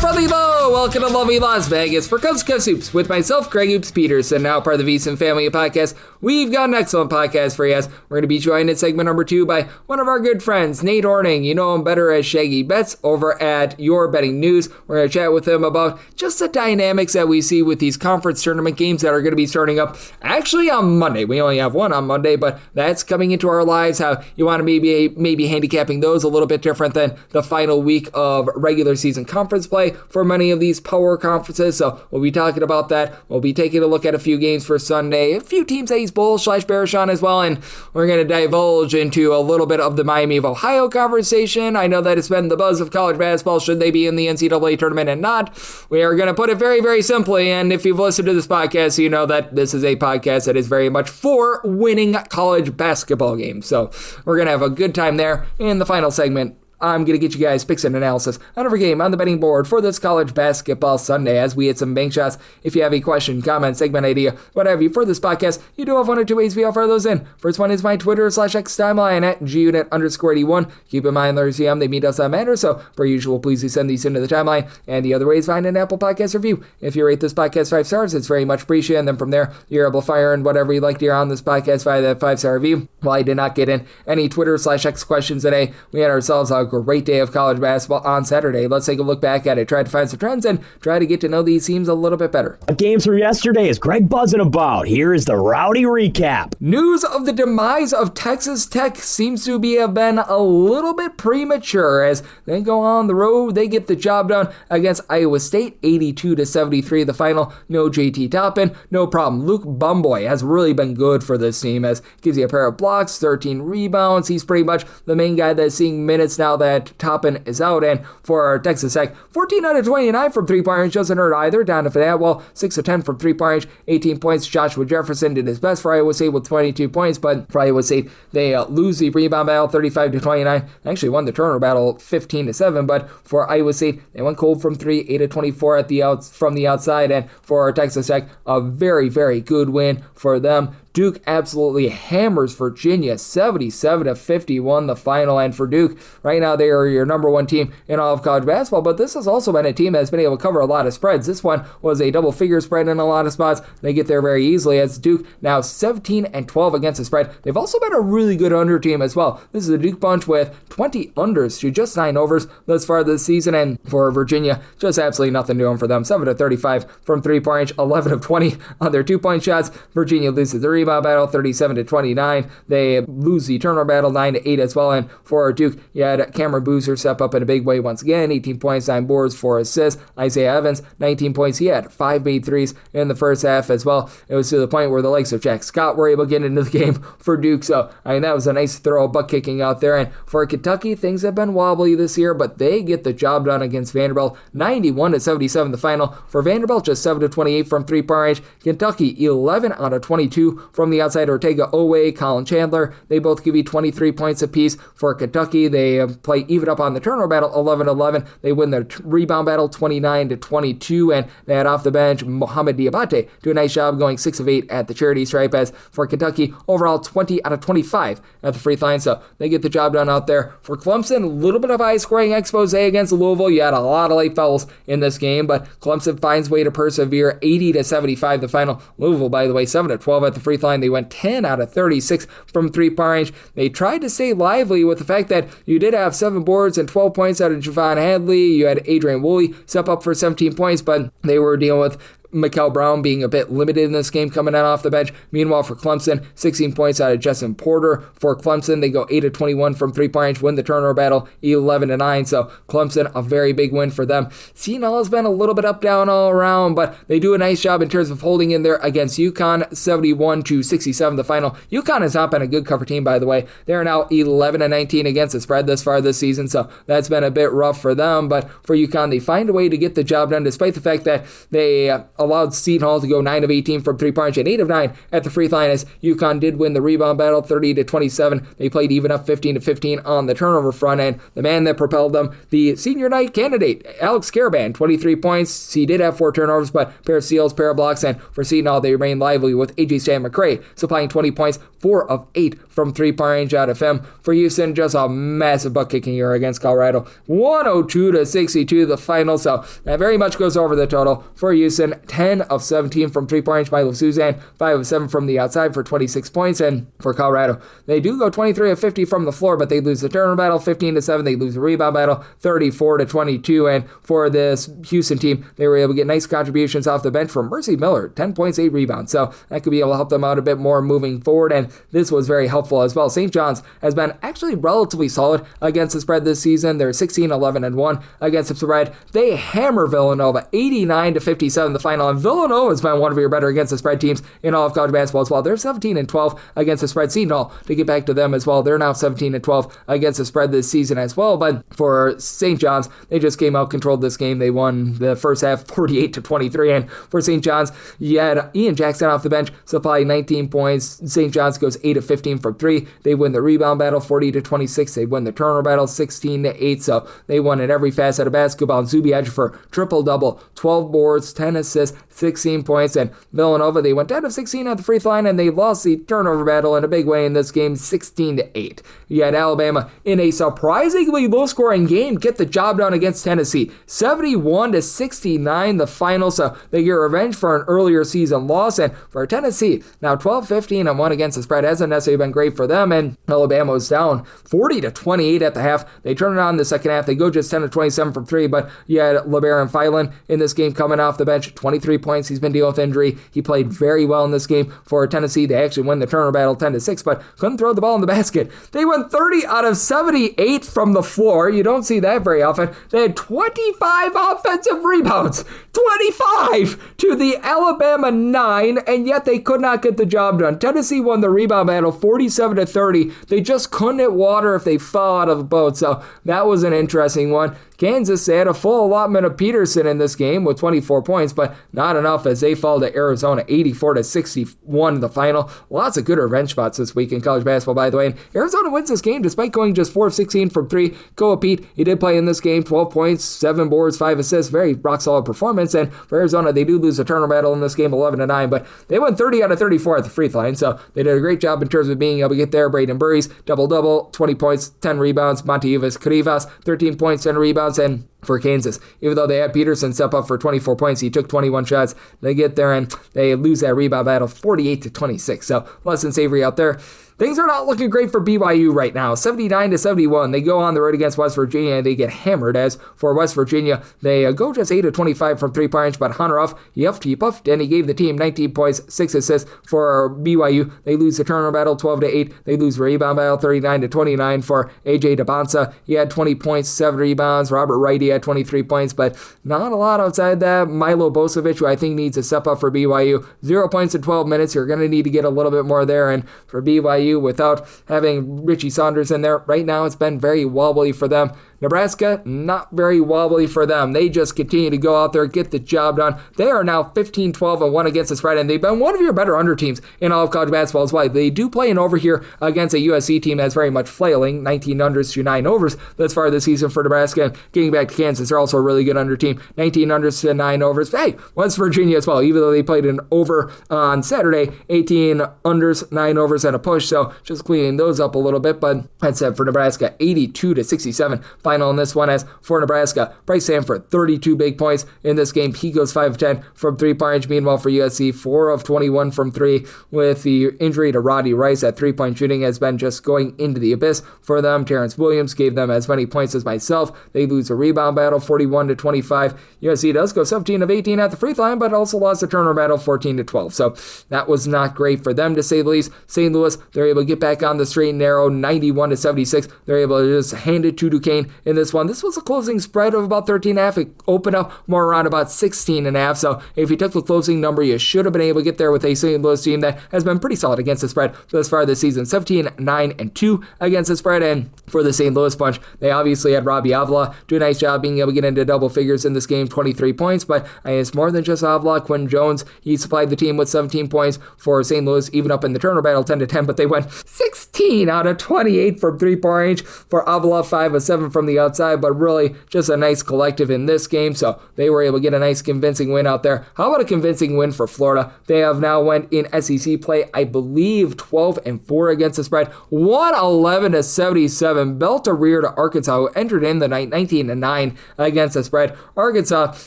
brother Bo! Welcome to lovely Las Vegas for Cubs Soups with myself, Greg Oops Peterson, now part of the VSiN family of podcasts. We've got an excellent podcast for you. We're going to be joined in segment number 2 by one of our good friends, Nate Hornung. You know him better as Shaggy Bets over at Your Betting News. We're going to chat with him about just the dynamics that we see with these conference tournament games that are going to be starting up actually on Monday. We only have one on Monday, but that's coming into our lives. How you want to maybe handicapping those a little bit different than the final week of regular season conference play for many of these power conferences. So we'll be talking about that. We'll be taking a look at a few games for Sunday, a few teams that he's Bulls/Bears on as well, and we're going to divulge into a little bit of the Miami of Ohio conversation. I know that it's been the buzz of college basketball. Should they be in the NCAA tournament and not? We are going to put it very, very simply, and if you've listened to this podcast, you know that this is a podcast that is very much for winning college basketball games. So we're going to have a good time there. In the final segment, I'm going to get you guys picks and analysis on every game on the betting board for this college basketball Sunday as we hit some bank shots. If you have a question, comment, segment idea, what have you for this podcast, you do have one or two ways we offer those in. First one is my Twitter/X timeline at gunit_81. Keep in mind, there's they meet us on matter, so per usual, please do send these into the timeline. And the other way is find an Apple Podcast review. If you rate this podcast 5 stars, it's very much appreciated. And then from there, you're able to fire in whatever you'd like to hear on this podcast via that 5-star review. While I did not get in any Twitter/X questions today, we had ourselves a great day of college basketball on Saturday. Let's take a look back at it, try to find some trends, and try to get to know these teams a little bit better. Games from yesterday is Greg buzzing about. Here is the rowdy recap. News of the demise of Texas Tech seems to have been a little bit premature as they go on the road. They get the job done against Iowa State, 82-73 the final. No JT Toppin, no problem. Luke Bumboy has really been good for this team as gives you a pair of blocks, 13 rebounds. He's pretty much the main guy that's seeing minutes now that Toppin is out. And for Texas Tech, 14 out of 29 from three-point range doesn't hurt either. Donovan Atwell, 6 of 10 from three-point range, 18 points. Joshua Jefferson did his best for Iowa State with 22 points, but for Iowa State, they lose the rebound battle 35-29. Actually won the turnover battle 15-7, but for Iowa State, they went cold from 3, 8 of 24 from the outside. And for Texas Tech, a very, very good win for them. Duke absolutely hammers Virginia 77-51 the final, and for Duke, right now they are your number one team in all of college basketball, but this has also been a team that's been able to cover a lot of spreads. This one was a double-figure spread in a lot of spots. They get there very easily as Duke now 17-12 against the spread. They've also been a really good under team as well. This is a Duke bunch with 20 unders to just 9 overs thus far this season, and for Virginia, just absolutely nothing doing for them. 7-35 from three-point range, 11 of 20 on their two-point shots. Virginia loses the rebound battle 37-29. They lose the turnover battle 9-8 as well. And for Duke, you had Cameron Boozer step up in a big way once again. 18 points, 9 boards, 4 assists. Isaiah Evans, 19 points. He had 5 made threes in the first half as well. It was to the point where the likes of Jack Scott were able to get into the game for Duke. So, I mean, that was a nice thorough butt kicking out there. And for Kentucky, things have been wobbly this year, but they get the job done against Vanderbilt. 91-77 the final. For Vanderbilt, just 7-28 from three-point range. Kentucky, 11 out of 22 from the outside. Ortega Owe, Colin Chandler, they both give you 23 points apiece. For Kentucky, they play even up on the turnover battle 11-11. They win the rebound battle 29-22, and they had off the bench Mohamed Diabate do a nice job going 6 of 8 at the charity stripe. As for Kentucky, overall 20 out of 25 at the free throw line, so they get the job done out there. For Clemson, a little bit of high scoring expose against Louisville. You had a lot of late fouls in this game, but Clemson finds way to persevere. 80-75 the final. Louisville, by the way, 7-12 at the free throw line. They went 10 out of 36 from three-point range. They tried to stay lively with the fact that you did have 7 boards and 12 points out of Javon Hadley. You had Adrian Woolley step up for 17 points, but they were dealing with Mikal Brown being a bit limited in this game coming out off the bench. Meanwhile, for Clemson, 16 points out of Justin Porter. For Clemson, they go 8-21 from three-point range, win the turnover battle 11-9. So Clemson, a very big win for them. Siena has been a little bit up, down all around, but they do a nice job in terms of holding in there against UConn, 71-67 the final. UConn has not been a good cover team, by the way. They're now 11-19 against the spread thus far this season, so that's been a bit rough for them. But for UConn, they find a way to get the job done despite the fact that they allowed Seton Hall to go 9 of 18 from three-point range and 8 of 9 at the free throw line, as UConn did win the rebound battle 30-27. They played even up 15-15 on the turnover front, and the man that propelled them, the senior night candidate, Alex Karaban, 23 points. He did have 4 turnovers, but pair of steals, pair of blocks, and for Seton Hall, they remained lively with A.J. Stan McCray supplying 20 points, 4 of 8 from three-point range out of him. For Houston, just a massive butt-kicking year against Colorado. 102-62 the final, so that very much goes over the total. For Houston, 10 of 17 from three-point range by Suzanne, 5 of 7 from the outside for 26 points, and for Colorado, they do go 23 of 50 from the floor, but they lose the turnover battle 15-7. They lose the rebound battle 34-22, and for this Houston team, they were able to get nice contributions off the bench from Mercy Miller, 10 points, 8 rebounds, so that could be able to help them out a bit more moving forward, and this was very helpful as well. St. John's has been actually relatively solid against the spread this season. They're 16-11-1 against the spread. They hammer Villanova 89-57 the final, and Villanova has been one of your better against the spread teams in all of college basketball as well. They're 17-12 against the spread. Seton Hall, to get back to them as well, they're now 17-12 against the spread this season as well, but for St. John's, they just came out, controlled this game. They won the first half 48-23, and for St. John's, you had Ian Jackson off the bench supply 19 points. St. John's goes 8 of 15 from 3. They win the rebound battle 40-26. They win the turnover battle 16-8, so they won in every facet of basketball. Zubic for triple-double, 12 boards, 10 assists, 16 points, and Villanova, they went 10 of 16 at the free throw line, and they lost the turnover battle in a big way in this game, 16-8. You had Alabama in a surprisingly low-scoring game get the job done against Tennessee, 71-69 the final, so they get revenge for an earlier season loss, and for Tennessee, now 12-15-1 against the spread hasn't necessarily been great for them, and Alabama was down 40-28 at the half. They turn it on in the second half. They go just 10-27 from 3, but you had LeBaron Filan in this game coming off the bench, 23 points. He's been dealing with injury. He played very well in this game for Tennessee. They actually win the turnover battle 10-6, but couldn't throw the ball in the basket. They went 30 out of 78 from the floor. You don't see that very often. They had 25 offensive rebounds, 25 to the Alabama 9, and yet they could not get the job done. Tennessee won the rebound battle 47-30. They just couldn't hit water if they fell out of the boat, so that was an interesting one. Kansas, they had a full allotment of Peterson in this game with 24 points, but not enough as they fall to Arizona 84-61 in the final. Lots of good revenge spots this week in college basketball, by the way. And Arizona wins this game despite going just 4 of 16 from 3. Koa Pete, he did play in this game, 12 points, 7 boards, 5 assists, very rock-solid performance. And for Arizona, they do lose the turnover battle in this game 11-9, but they went 30 out of 34 at the free throw line, so they did a great job in terms of being able to get there. Braden Burries, double-double, 20 points, 10 rebounds. Monte Cuevas, 13 points, 10 rebounds. And for Kansas, even though they had Peterson step up for 24 points, he took 21 shots. They get there and they lose that rebound battle 48-26. So less than savory out there. Things are not looking great for BYU right now. 79-71. They go on the road against West Virginia and they get hammered. As for West Virginia, they go just 8 of 25 from 3-point range, but Hunter Huff, he puffed, and he gave the team 19 points, 6 assists. For BYU, they lose the turnover battle 12-8. They lose the rebound battle 39-29 for AJ DeBonsa. He had 20 points, 7 rebounds. Robert Wright, he had 23 points, but not a lot outside that. Milo Bosovic, who I think needs to step up for BYU, 0 points in 12 minutes. You're going to need to get a little bit more there. And for BYU, without having Richie Saunders in there, right now it's been very wobbly for them. Nebraska, not very wobbly for them. They just continue to go out there, get the job done. They are now 15-12-1 against the spread, and they've been one of your better under teams in all of college basketball as well. They do play an over here against a USC team that's very much flailing, 19 unders to 9 overs thus far this season for Nebraska. And getting back to Kansas, they're also a really good under team, 19 unders to 9 overs. Hey, West Virginia as well, even though they played an over on Saturday, 18 unders, 9 overs, and a push, so just cleaning those up a little bit. But that's it for Nebraska, 82-67. Final in this one. As for Nebraska, Bryce Sanford, 32 big points in this game. He goes 5 of 10 from 3-point range. Meanwhile, for USC, 4 of 21 from 3, with the injury to Roddy Rice at 3-point shooting has been just going into the abyss for them. Terrence Williams gave them as many points as myself. They lose a rebound battle 41-25. USC does go 17 of 18 at the free throw line, but also lost the turnover battle 14-12. So that was not great for them, to say the least. St. Louis, they're able to get back on the straight and narrow, 91-76. They're able to just hand it to Duquesne in this one. This was a closing spread of about 13.5. It opened up more around about 16.5. So if you took the closing number, you should have been able to get there with a St. Louis team that has been pretty solid against the spread thus far this season. 17-9-2 against the spread. And for the St. Louis bunch, they obviously had Robbie Avila do a nice job being able to get into double figures in this game, 23 points. But it's more than just Avila. Quinn Jones, he supplied the team with 17 points for St. Louis, even up in the turnover battle, 10-10. But they went 16 out of 28 from three-point range for Avila, 5 of 7 from the outside. But really, just a nice collective in this game. So they were able to get a nice convincing win out there. How about a convincing win for Florida? They have now went in SEC play, I believe, 12-4 against the spread. 111-77. Belt a rear to Arkansas, who entered in the night 19-9 against the spread. Arkansas,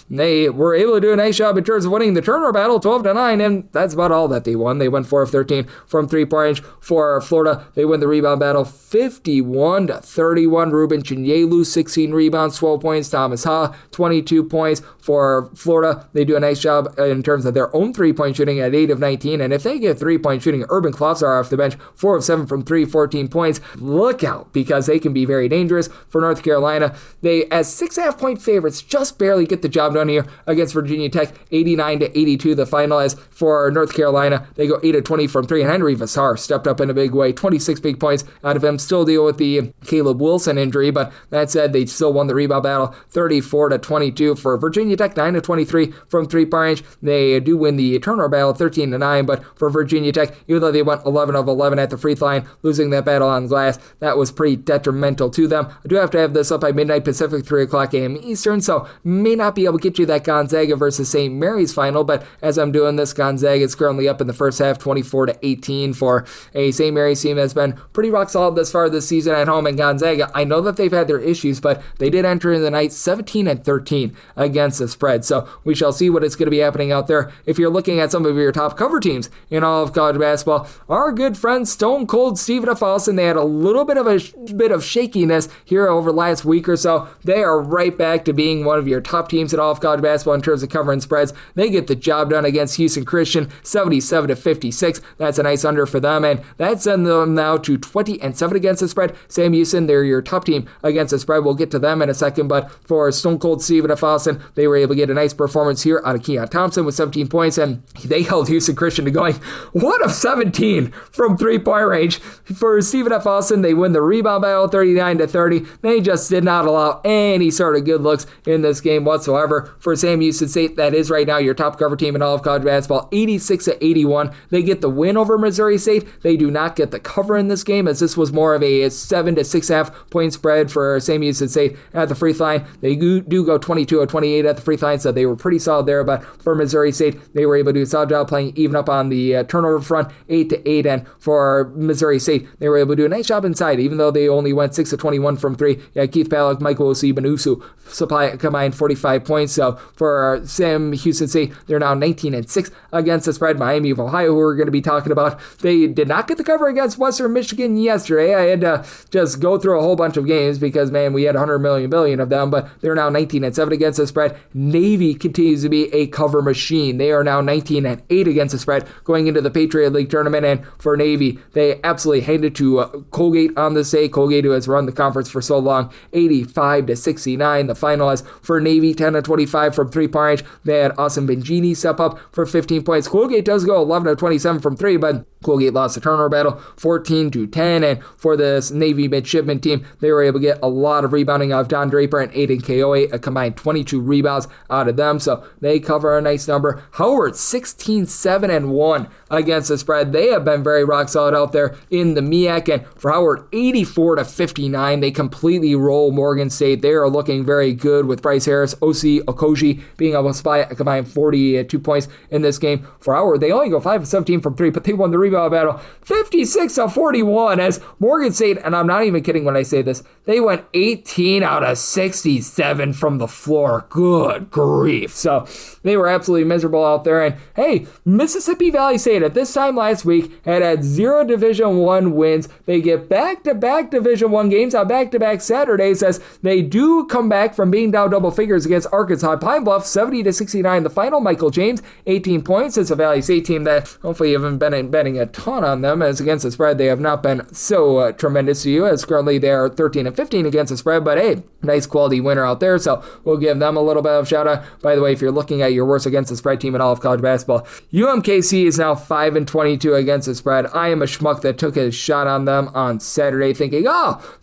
they were able to do a nice job in terms of winning the turnover battle, 12-9, and that's about all that they won. They went 4 of 13 from three-point range. For Florida, they win the rebound battle, 51-31. Ruben Chinyelu, 16 rebounds, 12 points. Thomas Ha, 22 points. For Florida, they do a nice job in terms of their own three-point shooting at 8 of 19, and if they get three-point shooting, Urban Klossar off the bench, 4 of 7 from 3, 14 points. Look out, because they can be very dangerous. For North Carolina, they, as 6.5-point favorites, just barely get the job done here against Virginia Tech, 89-82 the final. As for North Carolina, they go 8 of 20 from 3, and Henry Vassar stepped up in a big way, 26 big points out of him. Still deal with the Caleb Wilson injury, but that said, they still won the rebound battle, 34-22. For Virginia Tech, 9 of 23 from three-point range. They do win the turnover battle, 13-9, but for Virginia Tech, even though they went 11 of 11 at the free throw line, losing that battle on glass, that was pretty detrimental to them. I do have to have this up by midnight Pacific, 3 o'clock a.m. Eastern, so may not be able to get you that Gonzaga versus St. Mary's final, but as I'm doing this, Gonzaga is currently up in the first half, 24-18 for a St. Mary's team that's been pretty rock solid this far this season at home. And Gonzaga, I know that they've had their issues, but they did enter in the night 17-13 against the spread, so we shall see what is going to be happening out there. If you're looking at some of your top cover teams in all of college basketball, our good friend Stone Cold Stephen F. Austin, they had a little bit of shakiness here over the last week or so. They are right back to being one of your top teams in all of college basketball in terms of covering spreads. They get the job done against Houston Christian, 77-56. That's a nice under for them, and that sends them now to 20-7 against the spread. Sam Houston, they're your top team against the spread. We'll get to them in a second, but for Stone Cold Stephen F. Austin, they were able to get a nice performance here out of Keon Thompson with 17 points, and they held Houston Christian to going 1 of 17 from three-point range. For Stephen F. Austin, they win the rebound battle, 39-30. They just did not allow any sort of good looks in this game whatsoever. For Sam Houston State, that is right now your top cover team in all of college basketball, 86-81. They get the win over Missouri State. They do not get the cover in this game, as this was more of a 7 to 6.5 point spread for Sam Houston State at the free throw line. They do go 22 of 28 at the free throw line, so they were pretty solid there. But for Missouri State, they were able to do a solid job playing even up on the turnover front, 8-8. And for Missouri State, they were able to do a nice job inside, even though they only went 6 of 21 from 3. Yeah, Keith Palak, Michael Osi-Benusu supply combined 45 points. So for Sam Houston State, they're now 19-6 against the spread. Miami of Ohio, who we're going to be talking about, they did not get the cover against Western Michigan yesterday. I had to just go through a whole bunch of games because, man, we had 100 billion of them, but they're now 19-7 against the spread. Navy continues to be a cover machine. They are now 19-8 against the spread going into the Patriot League tournament, and for Navy, they absolutely handed to Colgate on this day. Colgate, who has run the conference for so long, 85-69. The final is for Navy, 10 of 25 from three-point range. They had Austin Bengini step up for 15 points. Colgate does go 11 of 27 from 3, but Colgate lost the turnover battle 14-10, and for this Navy midshipman team, they were able to get a lot of rebounding out of Don Draper and Aiden Koe, a combined 22 rebounds out of them, so they cover a nice number. Howard, 16-7-1 against the spread. They have been very rock solid out there in the MEAC, and for Howard, 84-59. They completely roll Morgan State. They are looking very good with Bryce Harris, Osi Okoji being able to spy a combined 42 points in this game. For Howard, they only go 5 of 17 from 3, but they won the rebound battle 56-41 as Morgan State, and I'm not even kidding when I say this, they went 18 out of 67 from the floor. Good grief. So they were absolutely miserable out there. And hey, Mississippi Valley State at this time last week had 0 Division I wins. They get back-to-back Division I games on back-to-back Saturdays as they do come back from being down double figures against Arkansas. Pine Bluff, 70-69 the final. Michael James, 18 points. It's a Valley State team that hopefully you haven't been betting a ton on them, as against the spread they have not been so tremendous to you, as currently they are 13-15 against against the spread, but hey, nice quality winner out there, so we'll give them a little bit of shout out. By the way, if you're looking at your worst against the spread team in all of college basketball, UMKC is now 5-22 against the spread. I am a schmuck that took a shot on them on Saturday thinking,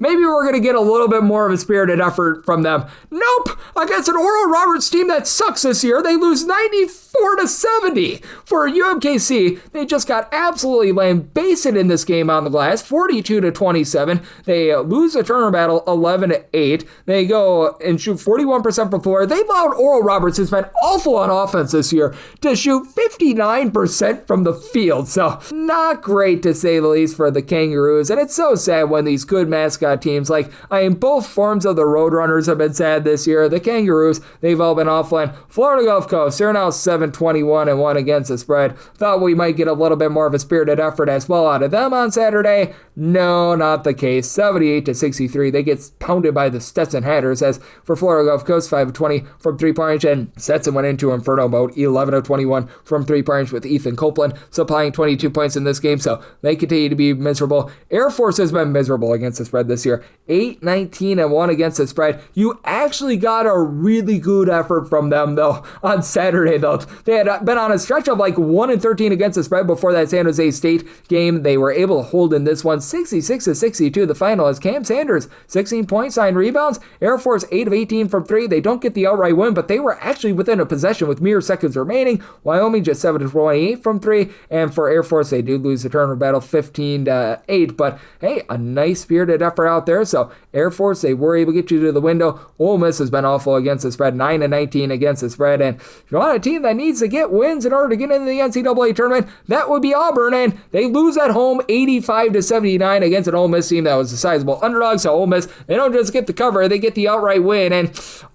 maybe we're going to get a little bit more of a spirited effort from them. Nope! Against an Oral Roberts team that sucks this year, they lose 94-70. For UMKC, they just got absolutely lambasted in this game on the glass, 42-27. They lose the turnover battle 11-8. They go and shoot 41% from floor. They allowed Oral Roberts, who's been awful on offense this year, to shoot 59% from the field. So not great to say the least for the Kangaroos. And it's so sad when these good mascot teams, both forms of the Roadrunners have been sad this year. The Kangaroos, they've all been awful. And Florida Gulf Coast, they're now 7-21-1 against the spread. Thought we might get a little bit more of a spirited effort as well out of them on Saturday. No, not the case. 78-63. They get pounded by the Stetson Hatters. As for Florida Gulf Coast, 5-20 from three-point range, and Stetson went into inferno mode, 11-21 from three-point range with Ethan Copeland supplying 22 points in this game, so they continue to be miserable. Air Force has been miserable against the spread this year, 8-19-1 against the spread. You actually got a really good effort from them, though, on Saturday, though. They had been on a stretch of 1-13 against the spread before that San Jose State game. They were able to hold in this one, 66-62, the final, as Cam Sanders, 16 points, 9 rebounds. Air Force, 8 of 18 from 3. They don't get the outright win, but they were actually within a possession with mere seconds remaining. Wyoming just 7 of 28 from 3. And for Air Force, they do lose the turnover battle 15-8. But hey, a nice spirited effort out there. So Air Force, they were able to get you to the window. Ole Miss has been awful against the spread, 9-19 against the spread. And if you want a team that needs to get wins in order to get into the NCAA tournament, that would be Auburn. And they lose at home 85-79 against an Ole Miss team that was a sizable underdog. So Ole Miss, they don't just get the cover, they get the outright win. And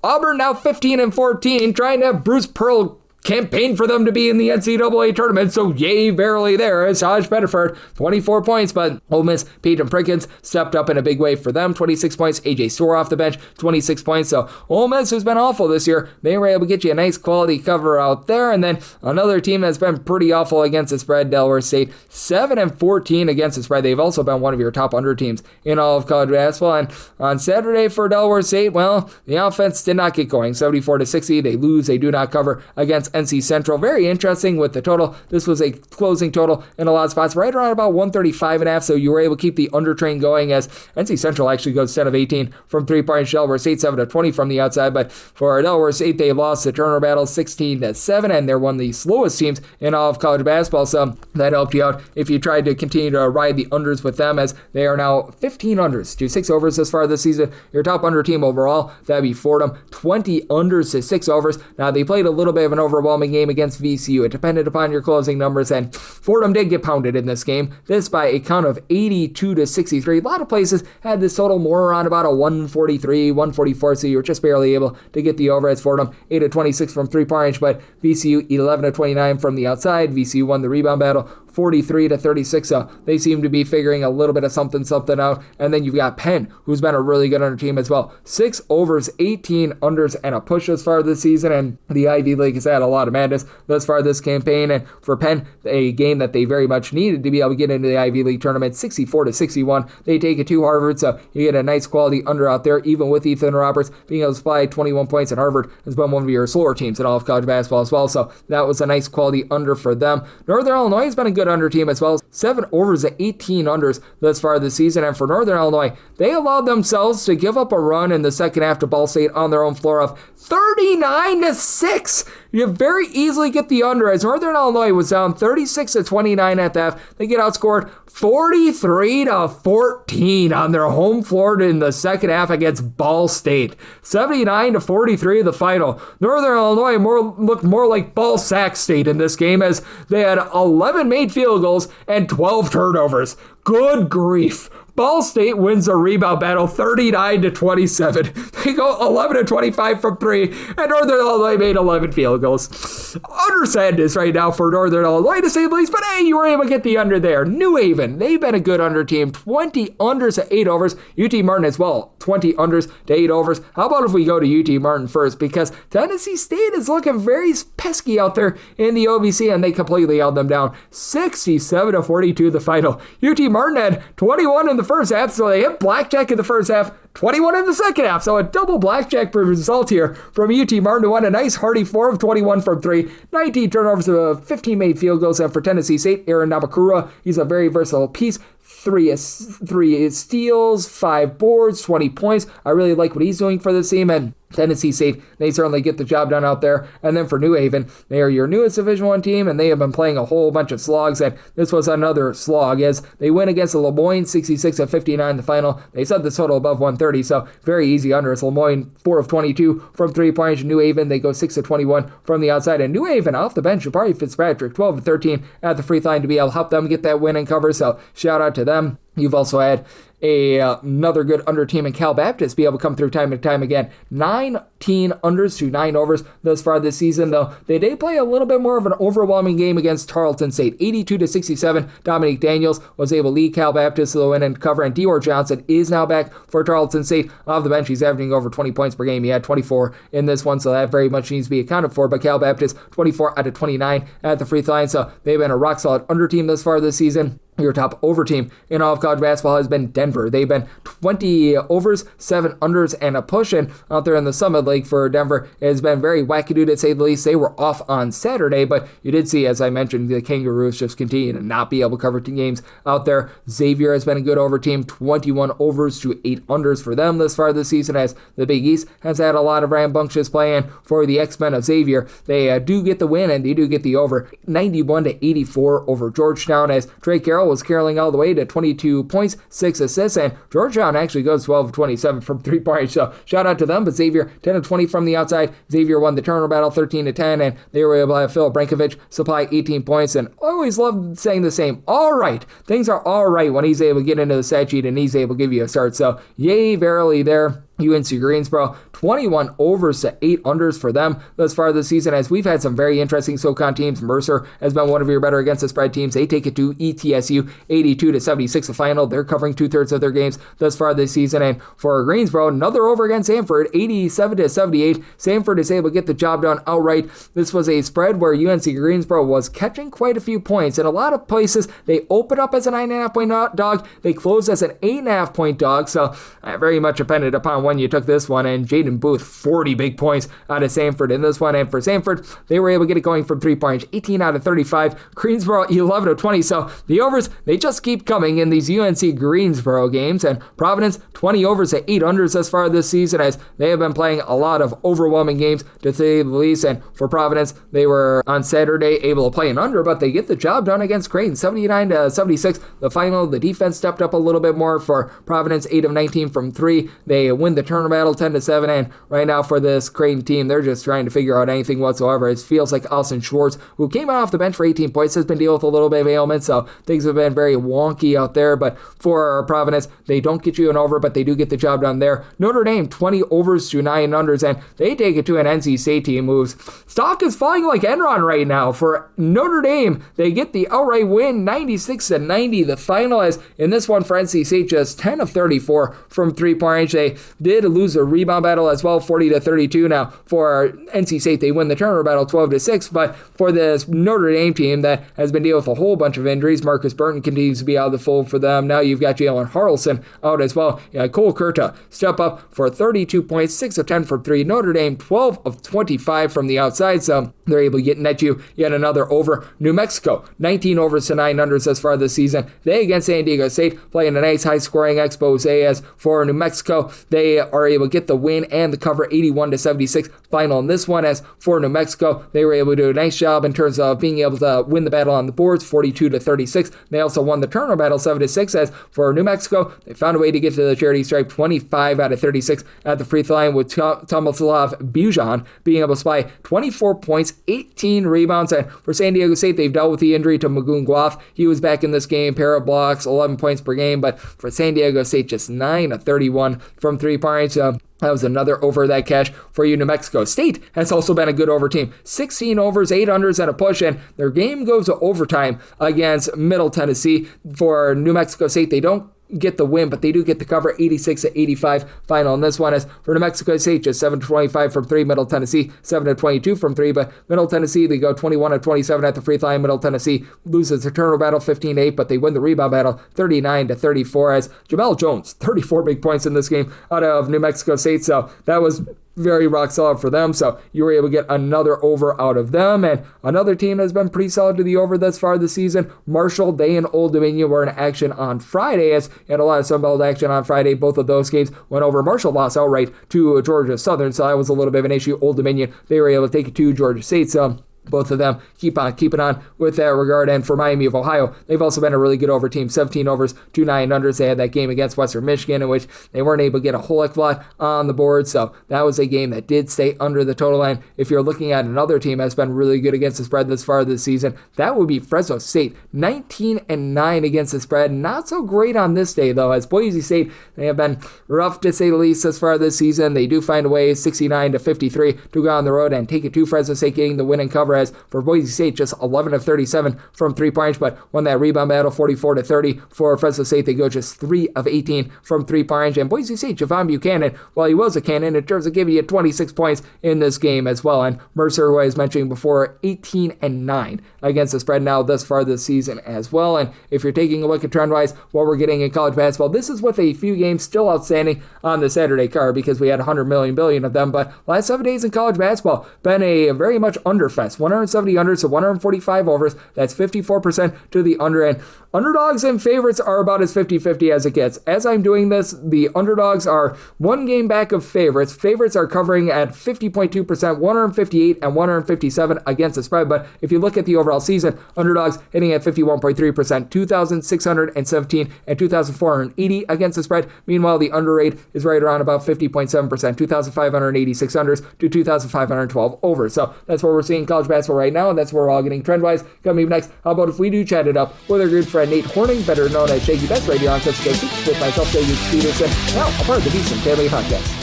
Auburn now 15-14, trying to have Bruce Pearl campaign for them to be in the NCAA tournament, so yay, verily there is Hodge Bedford, 24 points, but Ole Miss, Peyton Prickens stepped up in a big way for them, 26 points, AJ Storr off the bench, 26 points, so Ole Miss, who's been awful this year, they were able to get you a nice quality cover out there. And then another team that's been pretty awful against the spread, Delaware State, 7-14 against the spread. They've also been one of your top under teams in all of college basketball, and on Saturday for Delaware State, well, the offense did not get going, 74-60, they lose, they do not cover against NC Central. Very interesting with the total. This was a closing total in a lot of spots, right around about 135.5, so you were able to keep the under train going as NC Central actually goes 10 of 18 from three-point. Delaware State 7 of 20 from the outside, but for Delaware State, they lost the turnover battle 16-7, and they're one of the slowest teams in all of college basketball, so that helped you out if you tried to continue to ride the unders with them, as they are now 15 unders to 6 overs this far this season. Your top under team overall, that'd be Fordham, 20 unders to 6 overs. Now, they played a little bit of an overwhelming game against VCU. It depended upon your closing numbers, and Fordham did get pounded in this game. This by a count of 82-63. A lot of places had this total more around about a 143, 144, so you were just barely able to get the over as Fordham 8 of 26 from three-point range, but VCU 11 of 29 from the outside. VCU won the rebound battle 43-36, so they seem to be figuring a little bit of something out. And then you've got Penn, who's been a really good under team as well. 6 overs, 18 unders, and a push thus far this season, and the Ivy League has had a lot of madness thus far this campaign. And for Penn, a game that they very much needed to be able to get into the Ivy League tournament, 64-61. They take it to Harvard, so you get a nice quality under out there, even with Ethan Roberts being able to supply 21 points, and Harvard has been one of your slower teams in all of college basketball as well, so that was a nice quality under for them. Northern Illinois has been a good under team as well, 7 overs at 18 unders thus far this season. And for Northern Illinois, they allowed themselves to give up a run in the second half to Ball State on their own floor of 39-6. You very easily get the under, as Northern Illinois was down 36-29 at the half. They get outscored 43-14 on their home floor in the second half against Ball State. 79-43 the final. Northern Illinois looked more like Ball Sack State in this game, as they had 11 made field goals and 12 turnovers. Good grief. Ball State wins a rebound battle 39-27. They go 11-25 from 3, and Northern Illinois made 11 field goals. Utter sadness right now for Northern Illinois, to say the least, but hey, you were able to get the under there. New Haven, they've been a good under team, 20 unders to 8 overs. UT Martin as well, 20 unders to 8 overs. How about if we go to UT Martin first, because Tennessee State is looking very pesky out there in the OVC, and they completely held them down, 67-42 the final. UT Martin had 21 in the first half, so they hit blackjack in the first half. 21 in the second half. So a double blackjack result here from UT Martin, who won a nice hearty 4 of 21 from 3, 19 turnovers, 15 made field goals. And for Tennessee State, Aaron Nabakura, he's a very versatile piece. 3 steals, 5 boards, 20 points. I really like what he's doing for this team, and Tennessee State, they certainly get the job done out there. And then for New Haven, they are your newest Division I team, and they have been playing a whole bunch of slogs, and this was another slog as they win against Lemoyne 66-59 the final. They set the total above 130, so very easy unders. Lemoyne 4 of 22 from 3 points. New Haven, they go 6 of 21 from the outside, and New Haven off the bench, Jabari Fitzpatrick 12 of 13 at the free throw line to be able to help them get that win and cover, so shout out to them. You've also had another good under team in Cal Baptist be able to come through time and time again. 19 unders to 9 overs thus far this season, though they did play a little bit more of an overwhelming game against Tarleton State. 82-67, Dominique Daniels was able to lead Cal Baptist to the win and cover, and Dior Johnson is now back for Tarleton State off the bench. He's averaging over 20 points per game. He had 24 in this one, so that very much needs to be accounted for, but Cal Baptist 24 out of 29 at the free throw line, so they've been a rock solid under team thus far this season. Your top over team in all of college basketball has been Denver. They've been 20 overs, 7 unders, and a push. And out there in the Summit League for Denver, it has been very wackadoo to say the least. They were off on Saturday, but you did see, as I mentioned, the Kangaroos just continue to not be able to cover games out there. Xavier has been a good over team, 21 overs to 8 unders for them this far this season, as the Big East has had a lot of rambunctious play. And for the X-Men of Xavier, they do get the win, and they do get the over, 91-84 over Georgetown, as Trey Carroll was caroling all the way to 22 points, 6 assists, and Georgetown actually goes 12 of 27 from 3 points, so shout out to them. But Xavier 10 of 20 from the outside. Xavier won the turnover battle 13-10, and they were able to have Phil Brankovic supply 18 points, and I always love saying the same, all right, things are all right when he's able to get into the stat sheet and he's able to give you a start, so yay verily there. UNC Greensboro, 21 overs to 8 unders for them thus far this season, as we've had some very interesting SoCon teams. Mercer has been one of your better against the spread teams. They take it to ETSU 82-76 the final. They're covering 2/3 of their games thus far this season. And for Greensboro, another over against Samford, 87-78. Samford is able to get the job done outright. This was a spread where UNC Greensboro was catching quite a few points. In a lot of places, they open up as a 9.5 point dog. They close as an 8.5 point dog. So very much depended upon when you took this one. And Jaden Booth, 40 big points out of Samford in this one. And for Samford, they were able to get it going from 3 points, 18 out of 35. Greensboro, 11 of 20. So the overs, they just keep coming in these UNC Greensboro games. And Providence, 20 overs to 8 unders thus far this season, as they have been playing a lot of overwhelming games, to say the least. And for Providence, they were on Saturday able to play an under, but they get the job done against Creighton, 79-76. The final, the defense stepped up a little bit more for Providence, 8 of 19 from 3. They win the turner battle 10-7, and right now for this Creighton team, they're just trying to figure out anything whatsoever. It feels like Austin Schwartz, who came off the bench for 18 points, has been dealing with a little bit of ailment, so things have been very wonky out there. But for Providence, they don't get you an over, but they do get the job done there. Notre Dame, 20 overs to 9 unders, and they take it to an NC State team whose stock is falling like Enron right now. For Notre Dame, they get the outright win, 96-90, the final, as in this one for NC State, just 10 of 34 from 3 points. They did lose a rebound battle as well, 40-32. Now for NC State, they win the turnover battle 12-6, but for this Notre Dame team that has been dealing with a whole bunch of injuries, Marcus Burton continues to be out of the fold for them. Now you've got Jalen Harrelson out as well. Cole Kurta step up for 32 points, 6 of 10 from 3. Notre Dame 12 of 25 from the outside, so they're able to get net you yet another over. New Mexico, 19 overs to 9 unders as far this season. They against San Diego State playing a nice high-scoring expose, as for New Mexico, they are able to get the win and the cover, 81-76 final in this one. As for New Mexico, they were able to do a nice job in terms of being able to win the battle on the boards, 42-36. They also won the turnover battle 7-6. As for New Mexico, they found a way to get to the charity stripe, 25 out of 36 at the free throw line, with Tomislav Bujan being able to supply 24 points, 18 rebounds. And for San Diego State, they've dealt with the injury to Magoon Guaf. He was back in this game, pair of blocks, 11 points per game, but for San Diego State, just 9 of 31 from 3 points. That was another over that cash for you. New Mexico State has also been a good over team. 16 overs, 8 unders, and a push, and their game goes to overtime against Middle Tennessee. For New Mexico State, they don't get the win, but they do get the cover. 86-85 final in this one. As for New Mexico State, just 7-25 from 3. Middle Tennessee 7-22 from 3, but Middle Tennessee, they go 21-27 at the free throw line. Middle Tennessee loses the turnover battle 15-8, but they win the rebound battle 39-34. As Jamel Jones, 34 big points in this game out of New Mexico State, so that was very rock solid for them. So you were able to get another over out of them. And another team that's been pretty solid to the over thus far this season, Marshall, they and Old Dominion were in action on Friday, as you had a lot of Sunbelt action on Friday. Both of those games went over. Marshall lost outright to Georgia Southern, so that was a little bit of an issue. Old Dominion, they were able to take it to Georgia State. So both of them keep on keeping on with that regard. And for Miami of Ohio, they've also been a really good over team. 17 overs, 2 9-unders. They had that game against Western Michigan in which they weren't able to get a whole heck of a lot on the board. So that was a game that did stay under the total line. If you're looking at another team that's been really good against the spread this far this season, that would be Fresno State. 19-9 against the spread. Not so great on this day, though, as Boise State, they have been rough to say the least this far this season. They do find a way, 69-53, to go on the road and take it to Fresno State, getting the win and cover. As for Boise State, just 11 of 37 from 3 points, but won that rebound battle 44-30. For Fresno State, they go just 3 of 18 from 3 points. And Boise State, Javon Buchanan, while he was a cannon, in terms of giving you 26 points in this game as well. And Mercer, who I was mentioning before, 18-9 against the spread now thus far this season as well. And if you're taking a look at trend-wise, what we're getting in college basketball, this is with a few games still outstanding on the Saturday card because we had 100 billion of them. But last 7 days in college basketball, been a very much underfest. 170 unders to 145 overs. That's 54% to the under. And underdogs and favorites are about as 50-50 as it gets. As I'm doing this, the underdogs are 1 game back of favorites. Favorites are covering at 50.2%, 158 and 157 against the spread. But if you look at the overall season, underdogs hitting at 51.3%, 2,617 and 2,480 against the spread. Meanwhile, the under rate is right around about 50.7%, 2,586 unders to 2,512 overs. So that's what we're seeing in college basketball right now, and that's where we're all getting trend-wise. Coming up next, how about if we do chat it up with our good friend Nate Hornung, better known as Shaggy Best Radio on Coast to Coast, with myself, David Peterson, now a part of the Davidson Family Podcast.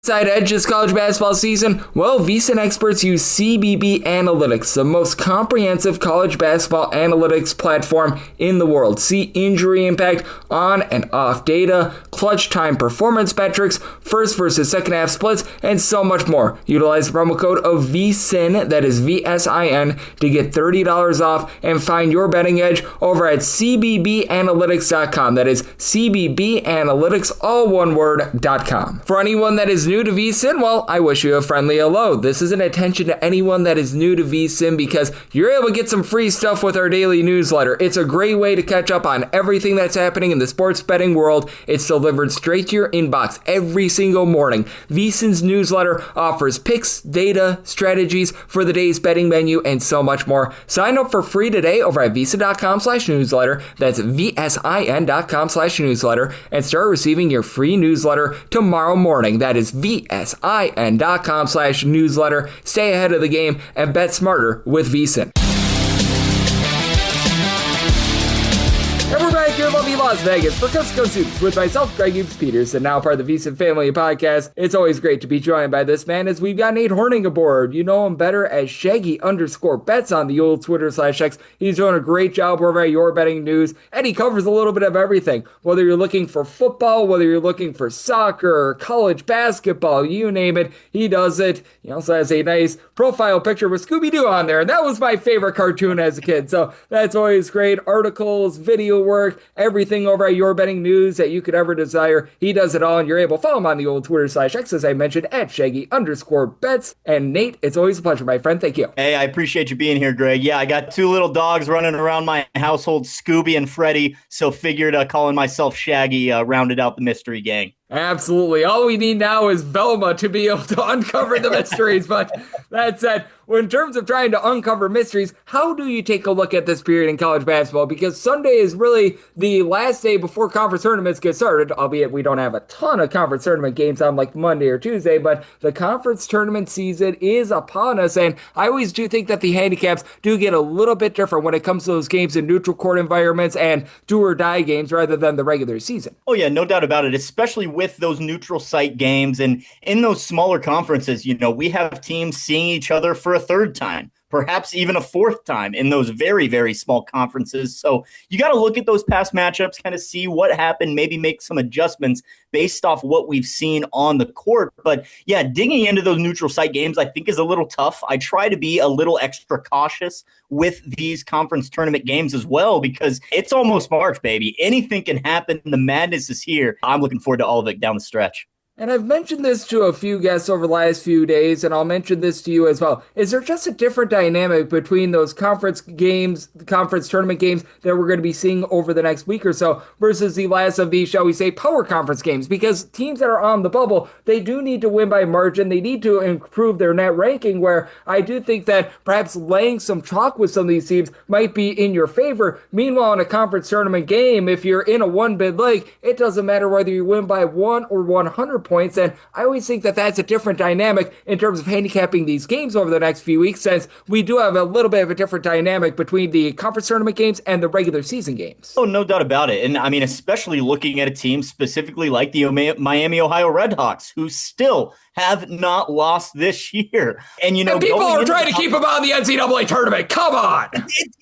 Side edge this college basketball season? Well, VSiN experts use CBB Analytics, the most comprehensive college basketball analytics platform in the world. See injury impact, on and off data, clutch time performance metrics, first versus second half splits, and so much more. Utilize the promo code of VSiN, that is VSIN, to get $30 off and find your betting edge over at cbbanalytics.com. That is cbbanalytics, all one word, .com. For anyone that is new to VSiN, well, I wish you a friendly hello. This is an attention to anyone that is new to VSiN because you're able to get some free stuff with our daily newsletter. It's a great way to catch up on everything that's happening in the sports betting world. It's delivered straight to your inbox every single morning. VSiN's newsletter offers picks, data, strategies for the day's betting menu, and so much more. Sign up for free today over at VSiN.com/newsletter. That's VSIN.com/newsletter, and start receiving your free newsletter tomorrow morning. That is VSIN.com/newsletter. Stay ahead of the game and bet smarter with VSiN. And we're back here in lovely Las Vegas for Coast to Coast Hoops with myself, Greg Peterson, now part of the VSiN Family Podcast. It's always great to be joined by this man as we've got Nate Hornung aboard. You know him better as Shaggy_bets on the old Twitter/X. He's doing a great job over at Your Betting News, and he covers a little bit of everything. Whether you're looking for football, whether you're looking for soccer, college basketball, you name it, he does it. He also has a nice profile picture with Scooby-Doo on there, and that was my favorite cartoon as a kid, so that's always great. Articles, video work, everything over at Your Betting News that you could ever desire. He does it all, and you're able to follow him on the old Twitter/X, as I mentioned, at Shaggy_bets. And Nate, it's always a pleasure, my friend. Thank you. Hey, I appreciate you being here, Greg. Yeah, I got 2 little dogs running around my household, Scooby and Freddy, so figured calling myself Shaggy rounded out the mystery gang. Absolutely. All we need now is Velma to be able to uncover the mysteries. But that said, well, in terms of trying to uncover mysteries, how do you take a look at this period in college basketball? Because Sunday is really the last day before conference tournaments get started, albeit we don't have a ton of conference tournament games on like Monday or Tuesday, but the conference tournament season is upon us. And I always do think that the handicaps do get a little bit different when it comes to those games in neutral court environments and do or die games rather than the regular season. Oh, yeah, no doubt about it, especially with those neutral site games. And in those smaller conferences, you know, we have teams seeing each other for a third time. perhaps even a fourth time in those very, very small conferences. So you got to look at those past matchups, kind of see what happened, maybe make some adjustments based off what we've seen on the court. But yeah, digging into those neutral site games, I think is a little tough. I try to be a little extra cautious with these conference tournament games as well, because it's almost March, baby. Anything can happen. The madness is here. I'm looking forward to all of it down the stretch. And I've mentioned this to a few guests over the last few days, and I'll mention this to you as well. Is there just a different dynamic between those conference games, conference tournament games that we're going to be seeing over the next week or so versus the last of these, shall we say, power conference games? Because teams that are on the bubble, they do need to win by margin. They need to improve their net ranking, where I do think that perhaps laying some chalk with some of these teams might be in your favor. Meanwhile, in a conference tournament game, if you're in a one-bid league, it doesn't matter whether you win by 1 or 100 points. And I always think that that's a different dynamic in terms of handicapping these games over the next few weeks, since we do have a little bit of a different dynamic between the conference tournament games and the regular season games. Oh, no doubt about it. And I mean, especially looking at a team specifically like the Miami, Ohio Redhawks, who still have not lost this year. And, people are trying to keep them out of the NCAA tournament. Come on.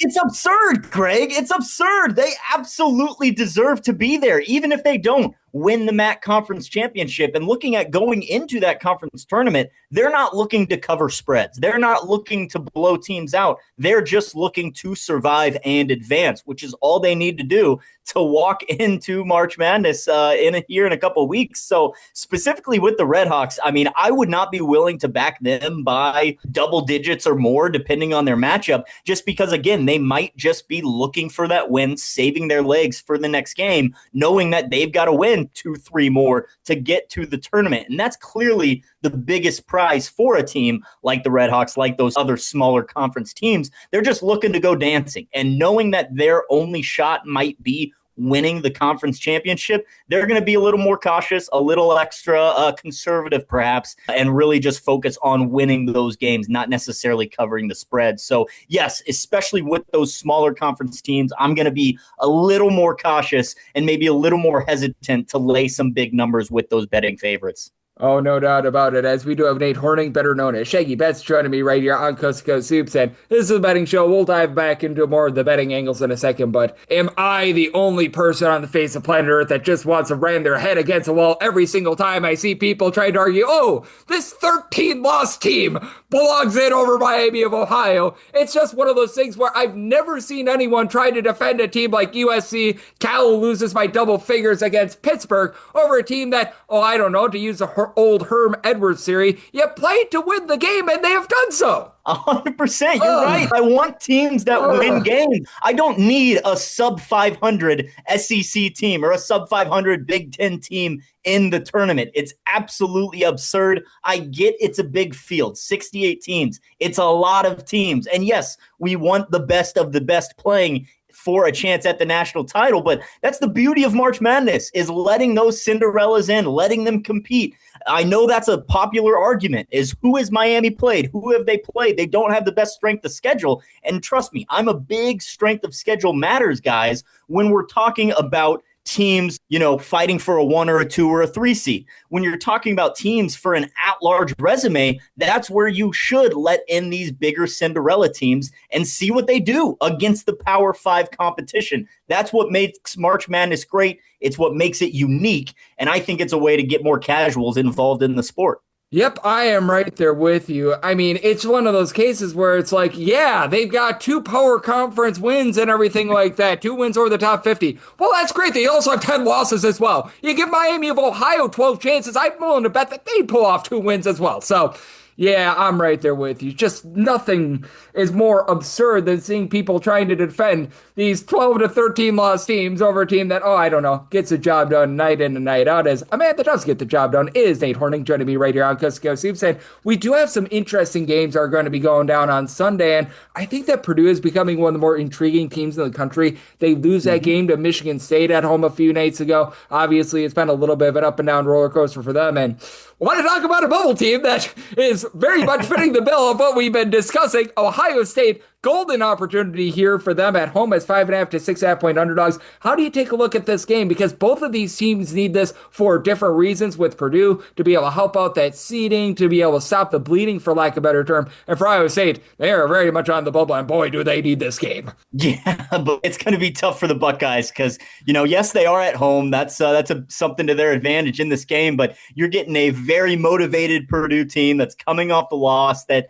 It's absurd, Greg. It's absurd. They absolutely deserve to be there, even if they don't win the MAC Conference Championship. And looking at going into that conference tournament, they're not looking to cover spreads. They're not looking to blow teams out. They're just looking to survive and advance, which is all they need to do to walk into March Madness in a couple of weeks. So specifically with the Redhawks, I mean, I would not be willing to back them by double digits or more, depending on their matchup, just because, again, they might just be looking for that win, saving their legs for the next game, knowing that they've got to win 2-3 more to get to the tournament. And that's clearly the biggest prize for a team like the Redhawks, like those other smaller conference teams. They're just looking to go dancing, and knowing that their only shot might be winning the conference championship, they're going to be a little more cautious, a little extra conservative perhaps, and really just focus on winning those games, not necessarily covering the spread. So yes, especially with those smaller conference teams, I'm going to be a little more cautious and maybe a little more hesitant to lay some big numbers with those betting favorites. Oh, no doubt about it, as we do have Nate Hornung, better known as Shaggy Bets, joining me right here on Coast to Coast Soups. And this is a betting show. We'll dive back into more of the betting angles in a second, but am I the only person on the face of planet Earth that just wants to ram their head against a wall every single time I see people trying to argue, oh, this 13-loss team belongs in over Miami of Ohio? It's just one of those things where I've never seen anyone try to defend a team like USC. Cal loses by double figures against Pittsburgh over a team that, oh, I don't know, to use a old Herm Edwards theory, you played to win the game, and they have done so. 100%. You're right. I want teams that win games. I don't need a sub 500 SEC team or a sub 500 Big Ten team in the tournament. It's absolutely absurd. I get it's a big field, 68 teams. It's a lot of teams. And yes, we want the best of the best playing for a chance at the national title. But that's the beauty of March Madness, is letting those Cinderellas in, letting them compete. I know that's a popular argument, is who has Miami played? Who have they played? They don't have the best strength of schedule. And trust me, I'm a big strength of schedule matters, guys, when we're talking about teams, fighting for a 1 or a 2 or a 3 seed. When you're talking about teams for an at-large resume, that's where you should let in these bigger Cinderella teams and see what they do against the Power 5 competition. That's what makes March Madness great. It's what makes it unique. And I think it's a way to get more casuals involved in the sport. Yep, I am right there with you. I mean, it's one of those cases where it's like, yeah, they've got 2 power conference wins and everything like that. 2 wins over the top 50. Well, that's great. They also have 10 losses as well. You give Miami of Ohio 12 chances, I'm willing to bet that they'd pull off 2 wins as well. So, yeah, I'm right there with you. Just nothing is more absurd than seeing people trying to defend these 12 to 13 loss teams over a team that, I don't know, gets the job done night in and night out. As a man that does get the job done is Nate Hornung, joining me right here on Coast to Coast Soups. And we do have some interesting games that are going to be going down on Sunday. And I think that Purdue is becoming one of the more intriguing teams in the country. They lose that game to Michigan State at home a few nights ago. Obviously, it's been a little bit of an up and down roller coaster for them. And I want to talk about a bubble team that is very much fitting the bill of what we've been discussing. Ohio State golden opportunity here for them at home as 5.5 to 6.5 point underdogs. How do you take a look at this game? Because both of these teams need this for different reasons, with Purdue to be able to help out that seeding, to be able to stop the bleeding, for lack of a better term. And for Iowa State, they are very much on the bubble, and boy, do they need this game. Yeah, but it's going to be tough for the Buckeyes because, yes, they are at home. That's something to their advantage in this game, but you're getting a very motivated Purdue team that's coming off the loss that,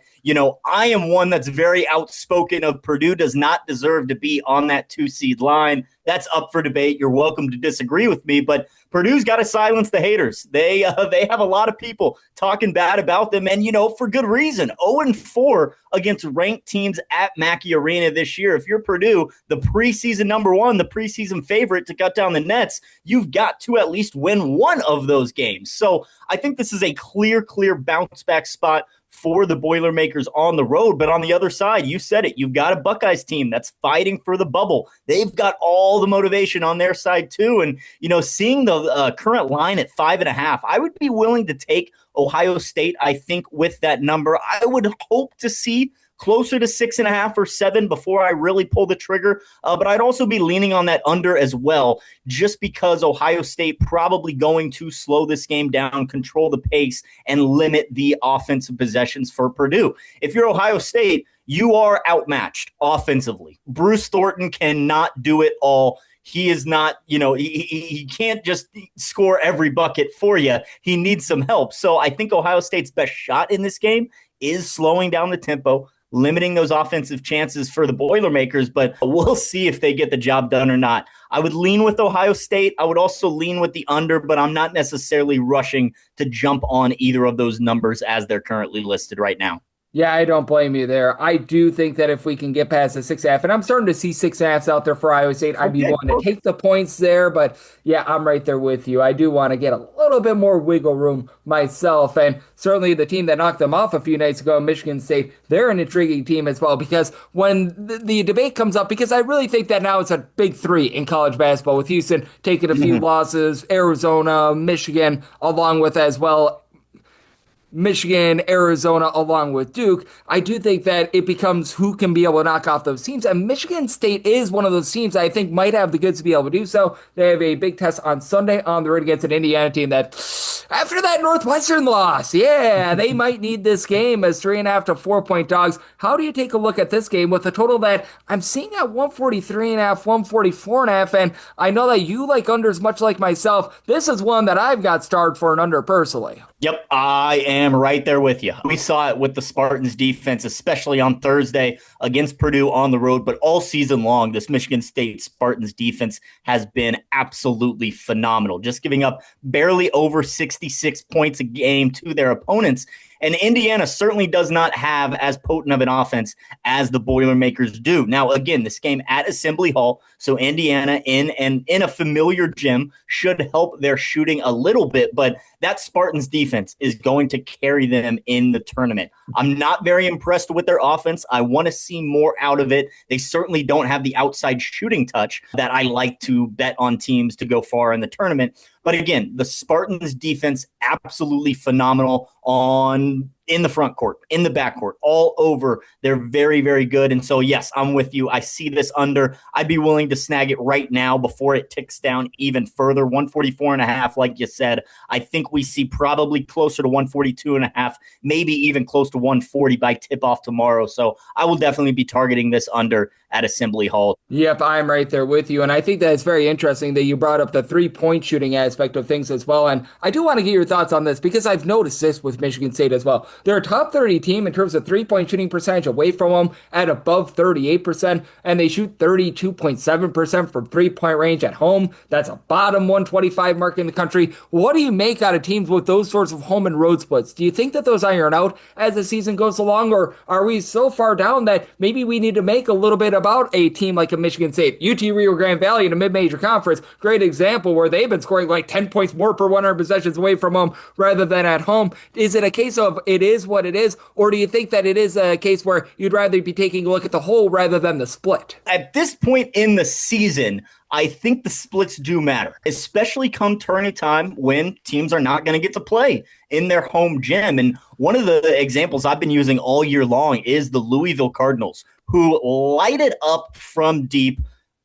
I am one that's very outspoken of Purdue does not deserve to be on that 2-seed line. That's up for debate. You're welcome to disagree with me, but Purdue's got to silence the haters. They have a lot of people talking bad about them, and, for good reason. 0-4 against ranked teams at Mackey Arena this year. If you're Purdue, the preseason number one, the preseason favorite to cut down the nets, you've got to at least win one of those games. So I think this is a clear bounce back spot for the Boilermakers on the road. But on the other side, you said it, you've got a Buckeyes team that's fighting for the bubble. They've got all the motivation on their side too. And, seeing the current line at 5.5, I would be willing to take Ohio State, I think, with that number. I would hope to see closer to 6.5 or 7 before I really pull the trigger. But I'd also be leaning on that under as well, just because Ohio State probably going to slow this game down, control the pace, and limit the offensive possessions for Purdue. If you're Ohio State, you are outmatched offensively. Bruce Thornton cannot do it all. He is not, he can't just score every bucket for you. He needs some help. So I think Ohio State's best shot in this game is slowing down the tempo, limiting those offensive chances for the Boilermakers, but we'll see if they get the job done or not. I would lean with Ohio State. I would also lean with the under, but I'm not necessarily rushing to jump on either of those numbers as they're currently listed right now. Yeah, I don't blame you there. I do think that if we can get past the 6.5, and I'm starting to see 6.5s out there for Iowa State, I'd be willing to take the points there. But yeah, I'm right there with you. I do want to get a little bit more wiggle room myself. And certainly the team that knocked them off a few nights ago, Michigan State, they're an intriguing team as well. Because when the debate comes up, because I really think that now it's a big three in college basketball, with Houston taking a few losses, Arizona, Michigan, along with as well Michigan, Arizona, along with Duke. I do think that it becomes who can be able to knock off those teams. And Michigan State is one of those teams I think might have the goods to be able to do so. They have a big test on Sunday on the road against an Indiana team that, after that Northwestern loss, they might need this game as 3.5 to 4 point dogs. How do you take a look at this game with a total that I'm seeing at 143.5, 144.5? And I know that you like unders much like myself. This is one that I've got starred for an under personally. Yep, I am right there with you. We saw it with the Spartans defense, especially on Thursday against Purdue on the road, but all season long, this Michigan State Spartans defense has been absolutely phenomenal, just giving up barely over 66 points a game to their opponents. And Indiana certainly does not have as potent of an offense as the Boilermakers do. Now, again, this game at Assembly Hall, so Indiana in a familiar gym should help their shooting a little bit, but that Spartans defense is going to carry them in the tournament. I'm not very impressed with their offense. I want to see more out of it. They certainly don't have the outside shooting touch that I like to bet on teams to go far in the tournament. But again, the Spartans defense, absolutely phenomenal in the front court, in the back court, all over. They're very, very good. And so, yes, I'm with you. I see this under. I'd be willing to snag it right now before it ticks down even further. 144.5, like you said. I think we see probably closer to 142.5, maybe even close to 140 by tip-off tomorrow. So I will definitely be targeting this under at Assembly Hall. Yep, I'm right there with you. And I think that it's very interesting that you brought up the three-point shooting aspect of things as well. And I do want to get your thoughts on this because I've noticed this with Michigan State as well. They're a top 30 team in terms of three-point shooting percentage away from them at above 38%, and they shoot 32.7% from three-point range at home. That's a bottom 125 mark in the country. What do you make out of teams with those sorts of home and road splits? Do you think that those iron out as the season goes along, or are we so far down that maybe we need to make a little bit about a team like a Michigan State? UT Rio Grande Valley in a mid-major conference, great example where they've been scoring like 10 points more per 100 possessions away from home rather than at home. Is it a case of it is what it is? Or do you think that it is a case where you'd rather be taking a look at the whole rather than the split? At this point in the season, I think the splits do matter, especially come tournament time when teams are not going to get to play in their home gym. And one of the examples I've been using all year long is the Louisville Cardinals, who light it up from deep